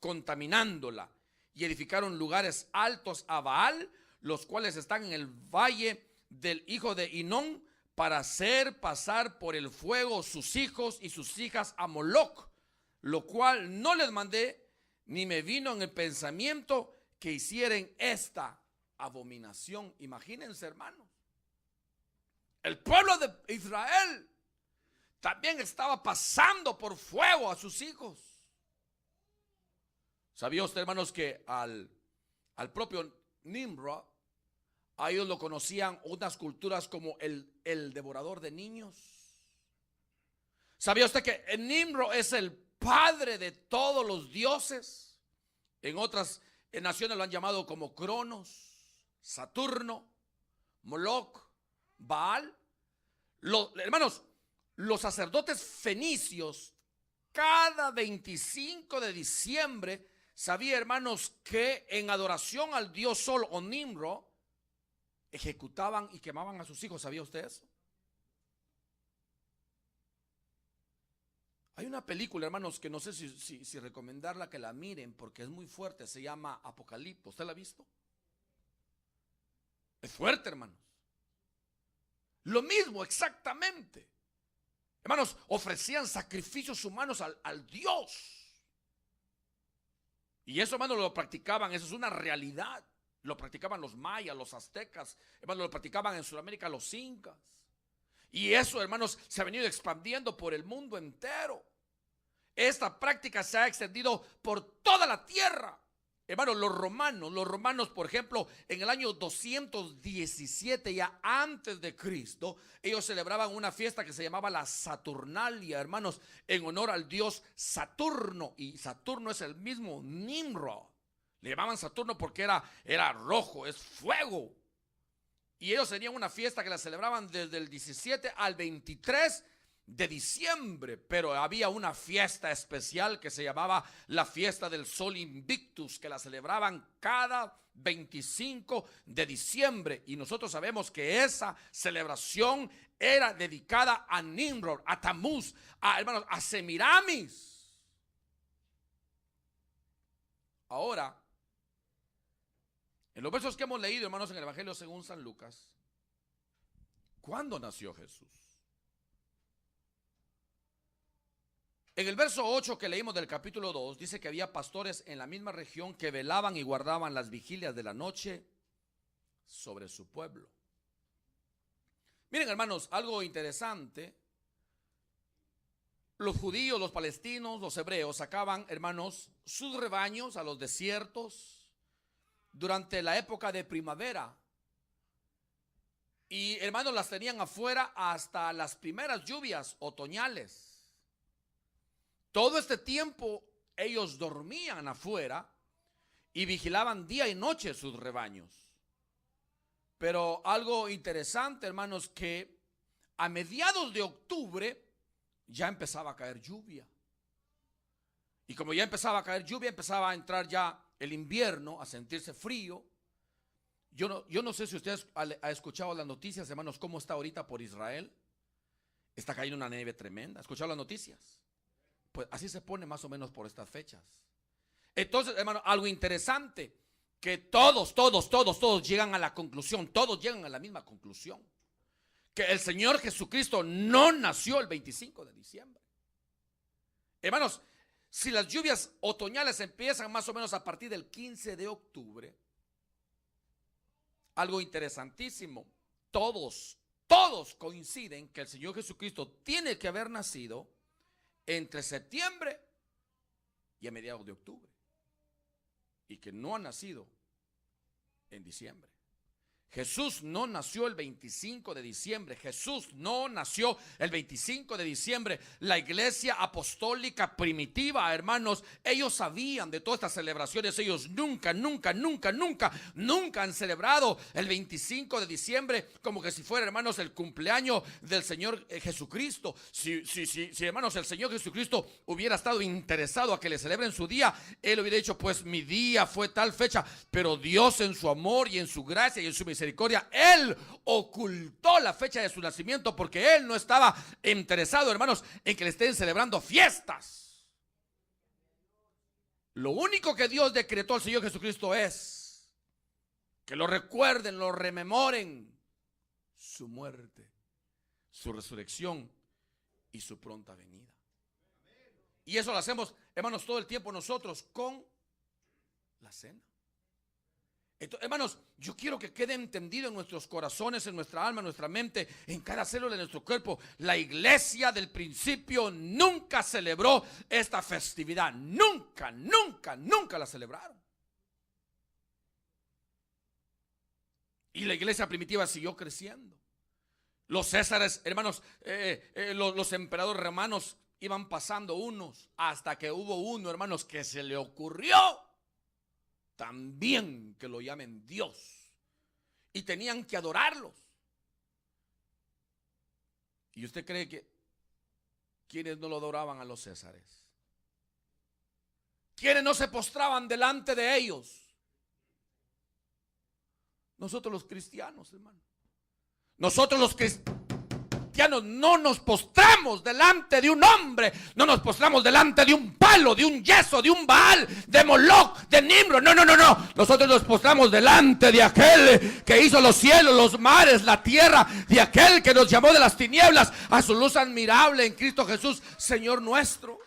contaminándola, y edificaron lugares altos a Baal, los cuales están en el valle del hijo de Hinón, para hacer pasar por el fuego sus hijos y sus hijas a Moloc, lo cual no les mandé, ni me vino en el pensamiento que hicieren esta abominación. Imagínense, hermanos, el pueblo de Israel también estaba pasando por fuego a sus hijos. ¿Sabía usted, hermanos, que al propio Nimrod, a ellos lo conocían unas culturas como el devorador de niños? ¿Sabía usted que Nimrod es el padre de todos los dioses? En otras naciones lo han llamado como Cronos, Saturno, Moloc, Baal. Hermanos, los sacerdotes fenicios, cada 25 de diciembre, sabía, hermanos, que en adoración al dios Sol o Nimrod, ejecutaban y quemaban a sus hijos. ¿Sabía usted eso? Hay una película, hermanos, que no sé si recomendarla, que la miren, porque es muy fuerte. Se llama Apocalipto. ¿Usted la ha visto? Es fuerte, hermanos. Lo mismo, exactamente. Hermanos, ofrecían sacrificios humanos al Dios. Y eso, hermanos, lo practicaban. Eso es una realidad. Lo practicaban los mayas, los aztecas. Hermanos, lo practicaban en Sudamérica los incas. Y eso, hermanos, se ha venido expandiendo por el mundo entero. Esta práctica se ha extendido por toda la tierra. Hermanos, los romanos, por ejemplo, en el año 217 ya antes de Cristo, ellos celebraban una fiesta que se llamaba la Saturnalia, hermanos, en honor al dios Saturno. Y Saturno es el mismo Nimrod. Le llamaban Saturno porque era rojo, es fuego. Y ellos tenían una fiesta que la celebraban desde el 17 al 23 de diciembre, pero había una fiesta especial que se llamaba la fiesta del Sol Invictus, que la celebraban cada 25 de diciembre. Y nosotros sabemos que esa celebración era dedicada a Nimrod, a Tamuz, hermanos, a Semiramis. Ahora, en los versos que hemos leído, hermanos, en el Evangelio según San Lucas, ¿cuándo nació Jesús? En el verso 8 que leímos del capítulo 2, dice que había pastores en la misma región que velaban y guardaban las vigilias de la noche sobre su pueblo. Miren, hermanos, algo interesante. Los judíos, los palestinos, los hebreos sacaban, hermanos, sus rebaños a los desiertos durante la época de primavera. Y, hermanos, las tenían afuera hasta las primeras lluvias otoñales. Todo este tiempo ellos dormían afuera y vigilaban día y noche sus rebaños. Pero algo interesante, hermanos, que a mediados de octubre ya empezaba a caer lluvia. Y como ya empezaba a caer lluvia, empezaba a entrar ya el invierno, a sentirse frío. Yo no sé si ustedes ha escuchado las noticias, hermanos, cómo está ahorita por Israel. Está cayendo una nieve tremenda. ¿Ha escuchado las noticias? Pues así se pone más o menos por estas fechas. Entonces, hermano, algo interesante, que todos llegan a la conclusión, todos llegan a la misma conclusión, que el Señor Jesucristo no nació el 25 de diciembre. Hermanos, si las lluvias otoñales empiezan más o menos a partir del 15 de octubre, algo interesantísimo, todos coinciden que el Señor Jesucristo tiene que haber nacido entre septiembre y a mediados de octubre, y que no ha nacido en diciembre. Jesús no nació el 25 de diciembre. Jesús no nació el 25 de diciembre. La iglesia apostólica primitiva, hermanos, ellos sabían de todas estas celebraciones. Ellos nunca han celebrado el 25 de diciembre como que si fuera, hermanos, el cumpleaños del Señor Jesucristo. Si hermanos, el Señor Jesucristo hubiera estado interesado a que le celebren su día, Él hubiera dicho, pues mi día fue tal fecha. Pero Dios, en su amor y en su gracia y en su misericordia, Él ocultó la fecha de su nacimiento, porque Él no estaba interesado, hermanos, en que le estén celebrando fiestas. Lo único que Dios decretó al Señor Jesucristo es que lo recuerden, lo rememoren, su muerte, su resurrección y su pronta venida. Y eso lo hacemos, hermanos, todo el tiempo nosotros con la cena. Entonces, hermanos, yo quiero que quede entendido en nuestros corazones, en nuestra alma, en nuestra mente, en cada célula de nuestro cuerpo. La iglesia del principio nunca celebró esta festividad. Nunca la celebraron. Y la iglesia primitiva siguió creciendo. Los césares, hermanos, los emperadores romanos iban pasando unos, hasta que hubo uno, hermanos, que se le ocurrió también que lo llamen Dios, y tenían que adorarlos. ¿Y usted cree que quienes no lo adoraban a los césares? ¿Quiénes no se postraban delante de ellos? Nosotros los cristianos, hermano. Nosotros los cristianos no nos postramos delante de un hombre, no nos postramos delante de un palo, de un yeso, de un Baal, de Moloch, de Nimrod. No. Nosotros nos postramos delante de aquel que hizo los cielos, los mares, la tierra, de aquel que nos llamó de las tinieblas a su luz admirable en Cristo Jesús, Señor nuestro.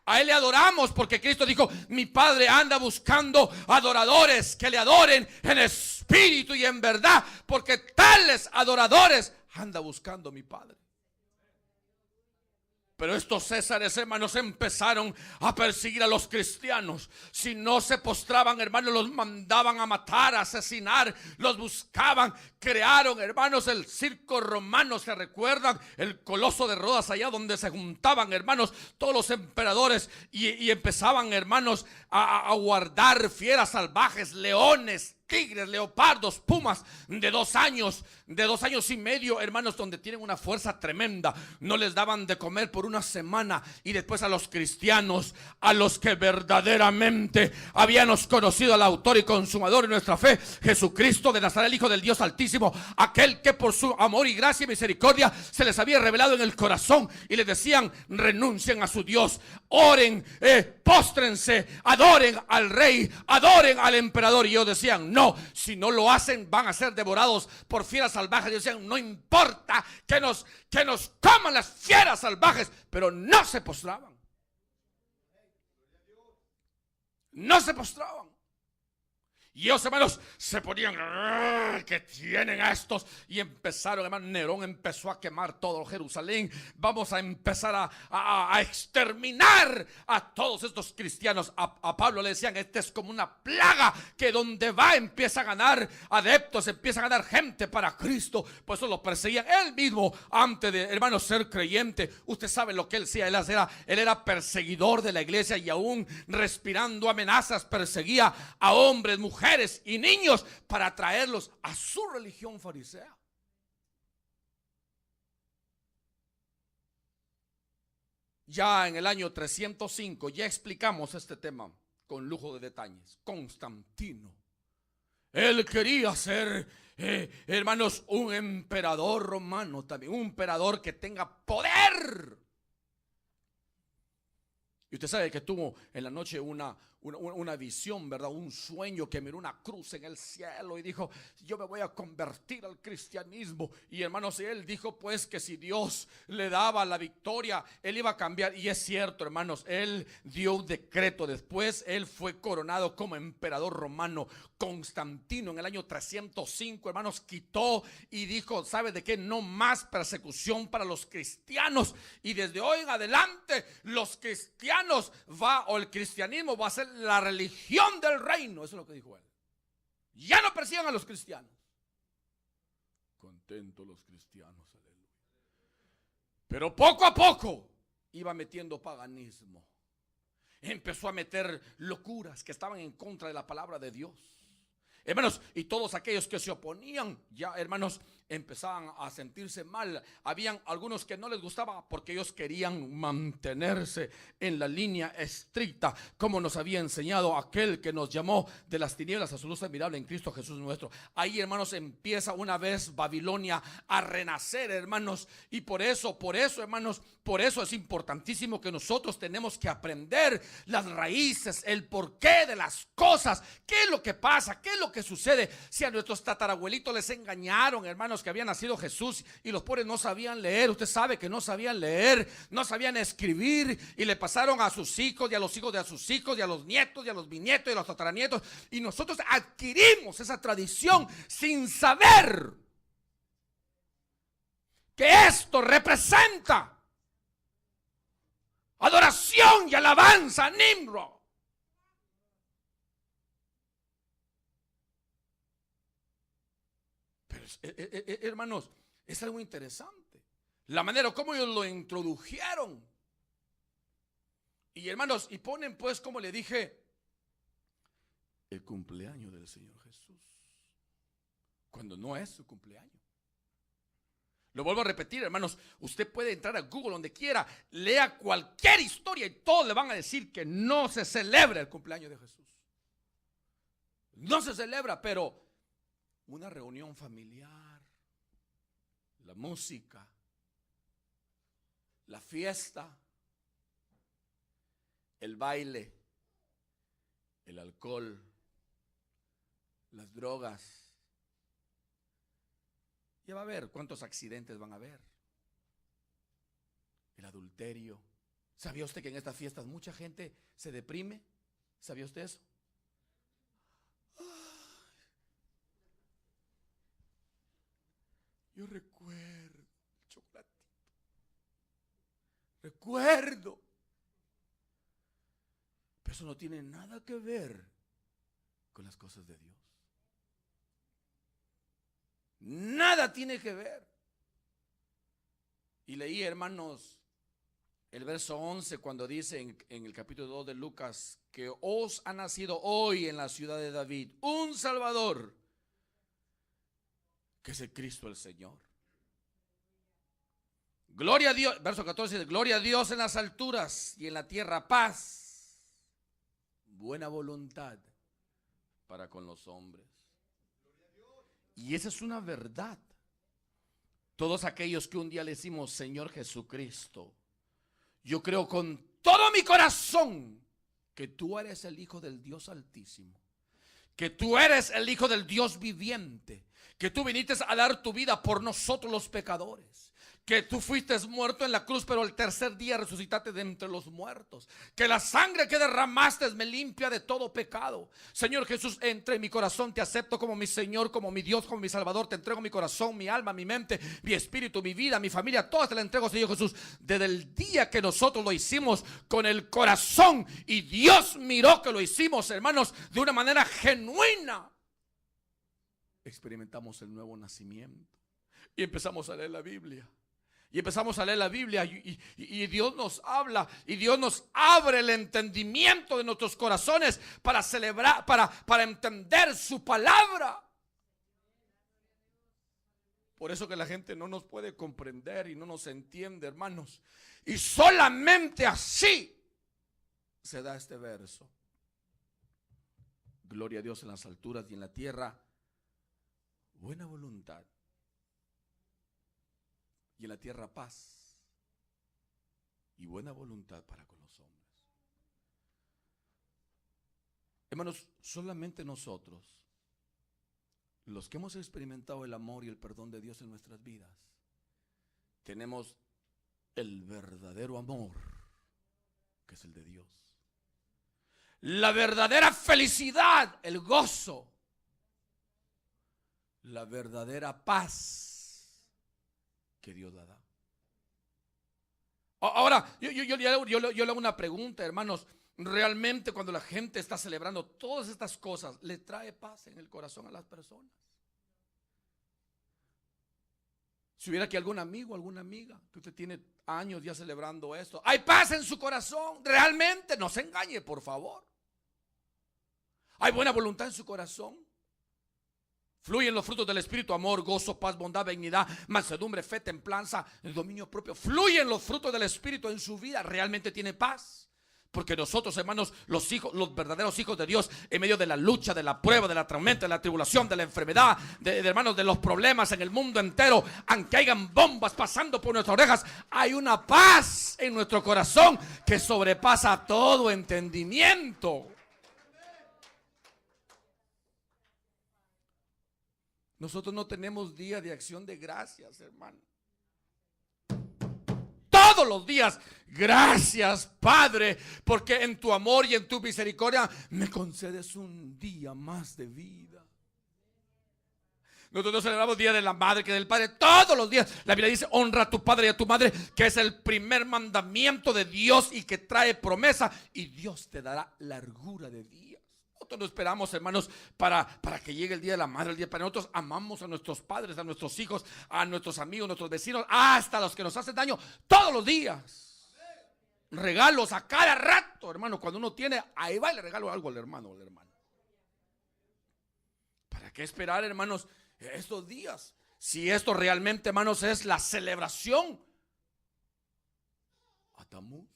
A Él le adoramos porque Cristo dijo: mi Padre anda buscando adoradores que le adoren en espíritu y en verdad, porque tales adoradores anda buscando mi Padre. Pero estos césares, hermanos, empezaron a perseguir a los cristianos. Si no se postraban, hermanos, los mandaban a matar, a asesinar, los buscaban. Crearon, hermanos, el circo romano. ¿Se recuerdan? El Coloso de Rodas, allá donde se juntaban, hermanos, todos los emperadores y empezaban, hermanos, a guardar fieras salvajes, leones, tigres, leopardos, pumas de 2 años, de 2 años y medio, hermanos, donde tienen una fuerza tremenda. No les daban de comer por una semana. Y después a los cristianos, a los que verdaderamente habíamos conocido al autor y consumador de nuestra fe, Jesucristo de Nazaret, el Hijo del Dios Altísimo, aquel que por su amor y gracia y misericordia se les había revelado en el corazón, y les decían: renuncien a su Dios, oren, póstrense, adoren al rey, adoren al emperador. Y ellos decían: no, si no lo hacen van a ser devorados por fieras salvajes. Y decían: no importa que nos coman las fieras salvajes. Pero no se postraban. No se postraban. Y ellos, hermanos, se ponían, que tienen a estos. Y empezaron, hermano, Nerón empezó a quemar todo Jerusalén. Vamos a empezar a exterminar a todos estos cristianos. A Pablo le decían, este es como una plaga que donde va empieza a ganar adeptos, empieza a ganar gente para Cristo. Por eso lo perseguían. Él mismo, antes de, hermano, ser creyente, usted sabe lo que él hacía. Él era perseguidor de la iglesia, y aún respirando amenazas perseguía a hombres, mujeres y niños para traerlos a su religión farisea. Ya en el año 305 ya explicamos este tema con lujo de detalles. Constantino, él quería ser, hermanos, un emperador romano también, un emperador que tenga poder. Y usted sabe que tuvo en la noche una visión, ¿verdad? Un sueño, que miró una cruz en el cielo y dijo, yo me voy a convertir al cristianismo. Y hermanos, él dijo pues que si Dios le daba la victoria, él iba a cambiar. Y es cierto, hermanos, él dio un decreto. Después él fue coronado como emperador romano. Constantino en el año 305, hermanos, quitó y dijo, ¿sabe de qué? No más persecución para los cristianos. Y desde hoy en adelante los cristianos el cristianismo va a ser la religión del reino. Eso es lo que dijo él. Ya no persigan a los cristianos. Contentos los cristianos, aleluya. Pero poco a poco iba metiendo paganismo. Empezó a meter locuras que estaban en contra de la palabra de Dios. Hermanos, y todos aquellos que se oponían, ya, hermanos, empezaban a sentirse mal. Habían algunos que no les gustaba porque ellos querían mantenerse en la línea estricta, como nos había enseñado aquel que nos llamó de las tinieblas a su luz admirable en Cristo Jesús nuestro. Ahí, hermanos, empieza una vez Babilonia a renacer, hermanos. Y por eso, hermanos, por eso es importantísimo que nosotros tenemos que aprender las raíces, el porqué de las cosas. ¿Qué es lo que pasa? ¿Qué es lo que sucede? Si a nuestros tatarabuelitos les engañaron, hermanos, que había nacido Jesús, y los pobres no sabían leer. Usted sabe que no sabían leer, no sabían escribir, y le pasaron a sus hijos y a los hijos de sus hijos y a los nietos y a los bisnietos y a los tataranietos, y nosotros adquirimos esa tradición sin saber que esto representa adoración y alabanza a Nimrod. Pero hermanos, es algo interesante la manera como ellos lo introdujeron. Y hermanos, y ponen pues, como le dije, el cumpleaños del Señor Jesús, cuando no es su cumpleaños. Lo vuelvo a repetir, hermanos, usted puede entrar a Google, donde quiera, lea cualquier historia y todos le van a decir que no se celebra el cumpleaños de Jesús. No se celebra, pero una reunión familiar, la música, la fiesta, el baile, el alcohol, las drogas. Ya va a ver cuántos accidentes van a haber. El adulterio. ¿Sabía usted que en estas fiestas mucha gente se deprime? ¿Sabía usted eso? Yo recuerdo el chocolatito. Recuerdo. Pero eso no tiene nada que ver con las cosas de Dios. Nada tiene que ver. Y leí, hermanos, el verso 11 cuando dice en el capítulo 2 de Lucas que os ha nacido hoy en la ciudad de David un Salvador, que es el Cristo el Señor. Gloria a Dios, verso 14 dice, gloria a Dios en las alturas y en la tierra paz, buena voluntad para con los hombres. Y esa es una verdad. Todos aquellos que un día le decimos, Señor Jesucristo, yo creo con todo mi corazón que tú eres el Hijo del Dios Altísimo, que tú eres el Hijo del Dios viviente, que tú viniste a dar tu vida por nosotros los pecadores, que tú fuiste muerto en la cruz, pero el tercer día resucitaste de entre los muertos. Que la sangre que derramaste me limpia de todo pecado. Señor Jesús, entra en mi corazón, te acepto como mi Señor, como mi Dios, como mi Salvador. Te entrego mi corazón, mi alma, mi mente, mi espíritu, mi vida, mi familia. Todas te la entrego, Señor Jesús. Desde el día que nosotros lo hicimos con el corazón y Dios miró que lo hicimos, hermanos, de una manera genuina, experimentamos el nuevo nacimiento. Y empezamos a leer la Biblia. Y empezamos a leer la Biblia y Dios nos habla y Dios nos abre el entendimiento de nuestros corazones para celebrar, para entender su palabra. Por eso que la gente no nos puede comprender y no nos entiende, hermanos. Y solamente así se da este verso. Gloria a Dios en las alturas y en la tierra, buena voluntad. Y en la tierra paz y buena voluntad para con los hombres. Hermanos, solamente nosotros, los que hemos experimentado el amor y el perdón de Dios en nuestras vidas, tenemos el verdadero amor, que es el de Dios. La verdadera felicidad, el gozo. La verdadera paz que Dios la da. Ahora, yo le hago una pregunta, hermanos. Realmente cuando la gente está celebrando todas estas cosas, ¿le trae paz en el corazón a las personas? Si hubiera aquí algún amigo, alguna amiga que usted tiene años ya celebrando esto, ¿hay paz en su corazón? Realmente, no se engañe, por favor. ¿Hay buena voluntad en su corazón? Fluyen los frutos del Espíritu: amor, gozo, paz, bondad, benignidad, mansedumbre, fe, templanza, el dominio propio. Fluyen los frutos del Espíritu en su vida. ¿Realmente tiene paz? Porque nosotros, hermanos, los hijos, los verdaderos hijos de Dios, en medio de la lucha, de la prueba, de la tormenta, de la tribulación, de la enfermedad, de hermanos, de los problemas en el mundo entero, aunque hayan bombas pasando por nuestras orejas, hay una paz en nuestro corazón que sobrepasa todo entendimiento. Nosotros no tenemos día de acción de gracias, hermano. Todos los días, gracias, Padre, porque en tu amor y en tu misericordia me concedes un día más de vida. Nosotros celebramos el día de la madre, que del padre, todos los días. La Biblia dice: honra a tu padre y a tu madre, que es el primer mandamiento de Dios y que trae promesa, y Dios te dará largura de días. Nosotros no esperamos, hermanos, para que llegue el día de la madre, el día para nosotros. Amamos a nuestros padres, a nuestros hijos, a nuestros amigos, a nuestros vecinos, hasta los que nos hacen daño, todos los días. Regalos a cada rato, hermano. Cuando uno tiene, ahí va y le regalo algo al hermano o al hermano. ¿Para qué esperar, hermanos, estos días? Si esto realmente, hermanos, es la celebración a Tamuz.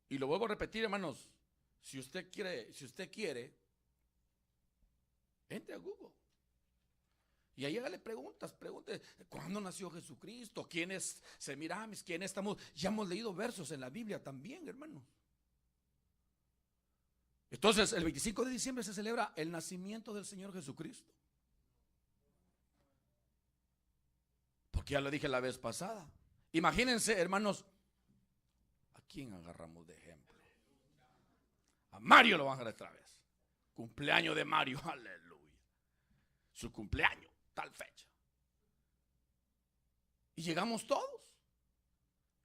Y lo vuelvo a repetir, hermanos. Si usted quiere, entre a Google. Y ahí hágale preguntas, pregunte: ¿cuándo nació Jesucristo? ¿Quién es Semiramis? ¿Quién es Tamuz? Ya hemos leído versos en la Biblia también, hermanos. Entonces, el 25 de diciembre se celebra el nacimiento del Señor Jesucristo. Porque ya lo dije la vez pasada. Imagínense, hermanos, ¿a quién agarramos de ejemplo? A Mario lo van a agarrar otra vez. Cumpleaños de Mario, aleluya. Su cumpleaños, tal fecha. Y llegamos todos.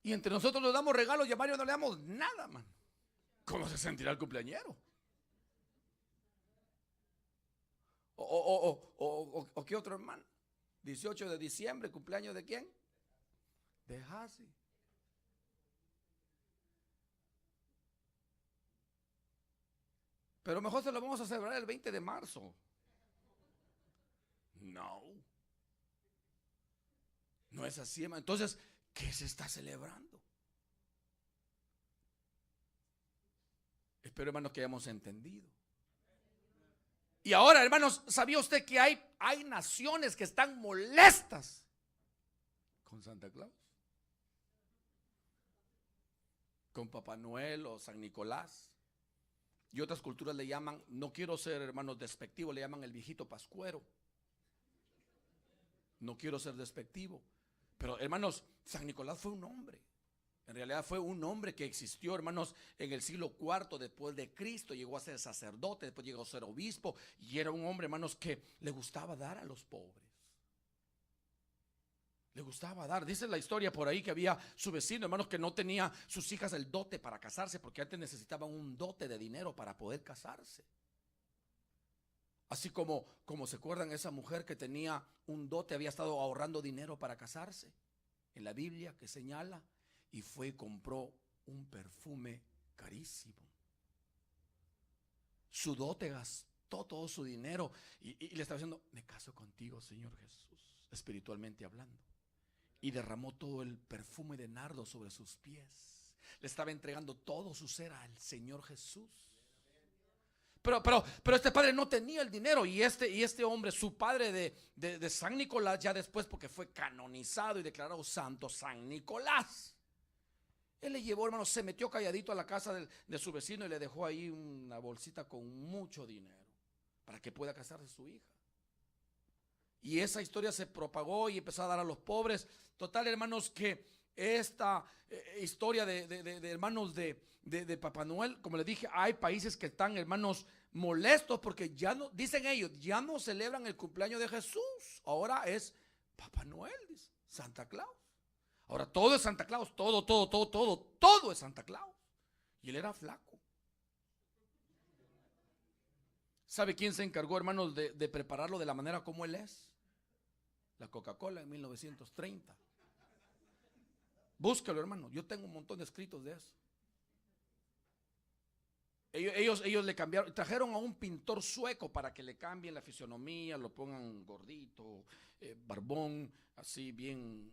Y entre nosotros le damos regalos y a Mario no le damos nada, man. ¿Cómo se sentirá el cumpleañero? ¿O qué otro hermano? 18 de diciembre, ¿cumpleaños de quién? De Hasi. Pero mejor se lo vamos a celebrar el 20 de marzo. No es así, hermano. Entonces, ¿qué se está celebrando? Espero, hermanos, que hayamos entendido. Y ahora, hermanos, ¿sabía usted que hay naciones que están molestas con Santa Claus? Con Papá Noel o San Nicolás. Y otras culturas le llaman, no quiero ser, hermanos, despectivo, le llaman el viejito pascuero. No quiero ser despectivo, pero hermanos, San Nicolás fue un hombre. En realidad fue un hombre que existió, hermanos, en el siglo IV después de Cristo. Llegó a ser sacerdote, después llegó a ser obispo. Y era un hombre, hermanos, que le gustaba dar a los pobres. Le gustaba dar. Dice la historia por ahí que había su vecino, hermanos, que no tenía sus hijas el dote para casarse, porque antes necesitaban un dote de dinero para poder casarse. Así como se acuerdan, esa mujer que tenía un dote, había estado ahorrando dinero para casarse. En la Biblia que señala, y fue y compró un perfume carísimo. Su dote gastó todo su dinero y le estaba diciendo: me caso contigo, Señor Jesús, espiritualmente hablando. Y derramó todo el perfume de nardo sobre sus pies. Le estaba entregando todo su ser al Señor Jesús. Pero este padre no tenía el dinero. Y este hombre, su padre de San Nicolás, ya después, porque fue canonizado y declarado santo, San Nicolás, él le llevó, hermano, se metió calladito a la casa de su vecino y le dejó ahí una bolsita con mucho dinero para que pueda casarse su hija. Y esa historia se propagó y empezó a dar a los pobres. Total, hermanos, que esta historia de hermanos de Papá Noel, como les dije, hay países que están, hermanos, molestos porque ya no, dicen ellos, ya no celebran el cumpleaños de Jesús. Ahora es Papá Noel, dice, Santa Claus. Ahora todo es Santa Claus, todo es Santa Claus. Y él era flaco. ¿Sabe quién se encargó, hermanos, de prepararlo de la manera como él es? La Coca-Cola en 1930. Búscalo, hermano. Yo tengo un montón de escritos de eso. Ellos le cambiaron, trajeron a un pintor sueco para que le cambien la fisionomía, lo pongan gordito, barbón, así bien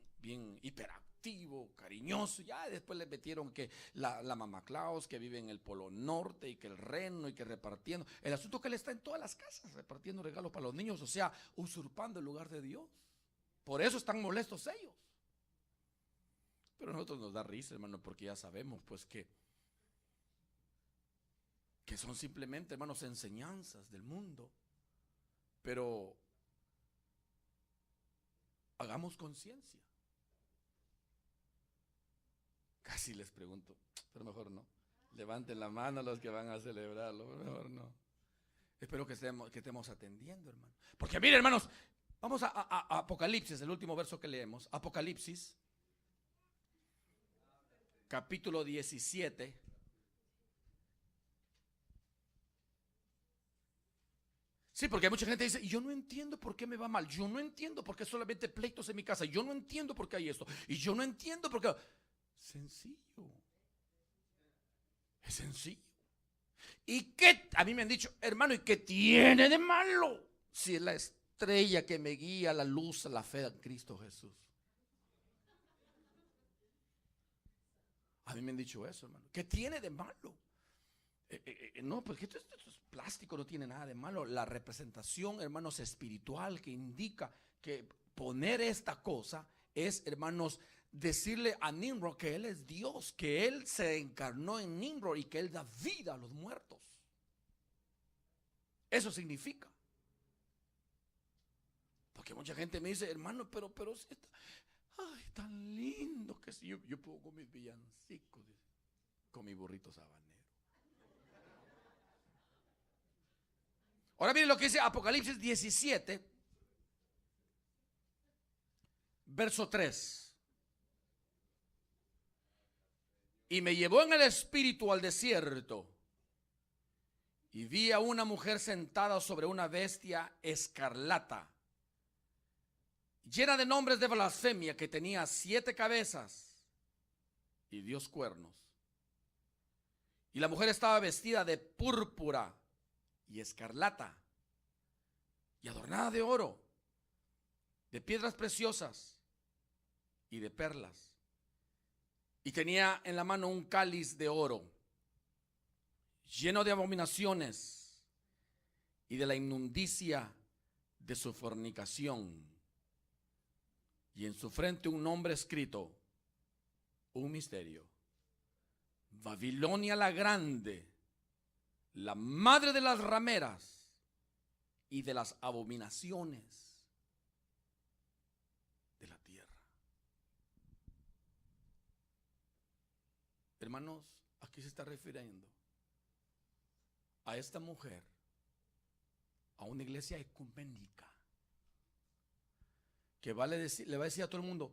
hiperactivo, cariñoso. Ya después le metieron que la mamá Claus, que vive en el Polo Norte, y que el reno, y que repartiendo. El asunto es que él está en todas las casas repartiendo regalos para los niños, o sea, usurpando el lugar de Dios. Por eso están molestos ellos. Pero a nosotros nos da risa, hermano, porque ya sabemos pues que son simplemente, hermanos, enseñanzas del mundo. Pero hagamos conciencia. Casi les pregunto, pero mejor no. Levanten la mano los que van a celebrarlo, pero mejor no. Espero que estemos atendiendo, hermano. Porque mire, hermanos, vamos a Apocalipsis, el último verso que leemos. Apocalipsis, capítulo 17. Sí, porque hay mucha gente que dice: y yo no entiendo por qué me va mal, yo no entiendo por qué solamente pleitos en mi casa, yo no entiendo por qué hay esto, y yo no entiendo por qué. Sencillo. Es sencillo. ¿Y qué? A mí me han dicho: hermano, ¿y qué tiene de malo si es la estrella que me guía, la luz, la fe en Cristo Jesús? A mí me han dicho eso, hermano. ¿Qué tiene de malo? No, porque esto es plástico, no tiene nada de malo. La representación, hermanos, espiritual que indica que poner esta cosa es, hermanos, decirle a Nimrod que él es Dios, que él se encarnó en Nimrod y que él da vida a los muertos. Eso significa. Porque mucha gente me dice: hermano, pero ay, tan lindo que si yo pongo mis villancicos con mi burrito sabanero. Ahora miren lo que dice Apocalipsis 17, verso 3. Y me llevó en el espíritu al desierto, y vi a una mujer sentada sobre una bestia escarlata, llena de nombres de blasfemia, que tenía 7 cabezas y 10 cuernos. Y la mujer estaba vestida de púrpura y escarlata, y adornada de oro, de piedras preciosas y de perlas. Y tenía en la mano un cáliz de oro, lleno de abominaciones y de la inmundicia de su fornicación. Y en su frente un nombre escrito, un misterio: Babilonia la grande, la madre de las rameras y de las abominaciones. Hermanos, aquí se está refiriendo a esta mujer, a una iglesia ecuménica, que le va a decir a todo el mundo: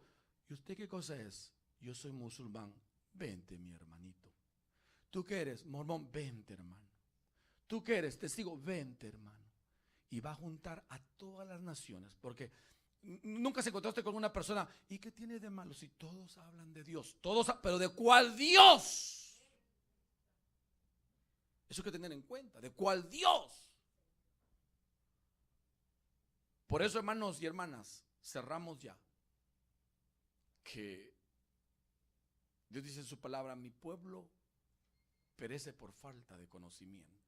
¿y usted qué cosa es? Yo soy musulmán. Vente, mi hermanito. ¿Tú qué eres? Mormón. Vente, hermano. ¿Tú qué eres? Testigo. Vente, hermano. Y va a juntar a todas las naciones, porque nunca se encontraste con una persona: ¿y qué tiene de malo? Si todos hablan de Dios, pero ¿de cuál Dios? Eso hay que tener en cuenta. ¿De cuál Dios? Por eso, hermanos y hermanas, cerramos ya. Que Dios dice en su palabra: mi pueblo perece por falta de conocimiento.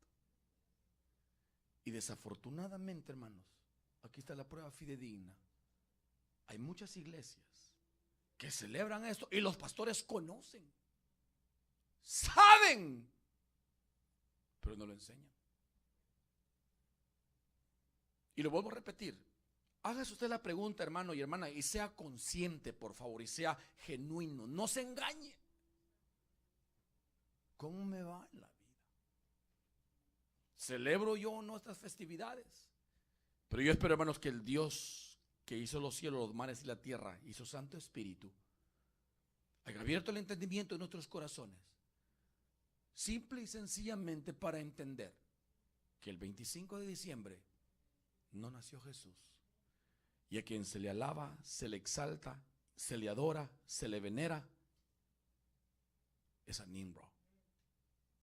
Y desafortunadamente, hermanos, aquí está la prueba fidedigna. Hay muchas iglesias que celebran esto y los pastores conocen, saben, pero no lo enseñan. Y lo vuelvo a repetir: hágase usted la pregunta, hermano y hermana, y sea consciente, por favor, y sea genuino. No se engañe. ¿Cómo me va en la vida? ¿Celebro yo nuestras festividades? Pero yo espero, hermanos, que el Dios que hizo los cielos, los mares y la tierra, y su Santo Espíritu, haya abierto el entendimiento de nuestros corazones, simple y sencillamente para entender que el 25 de diciembre no nació Jesús. Y a quien se le alaba, se le exalta, se le adora, se le venera, es a Nimrod.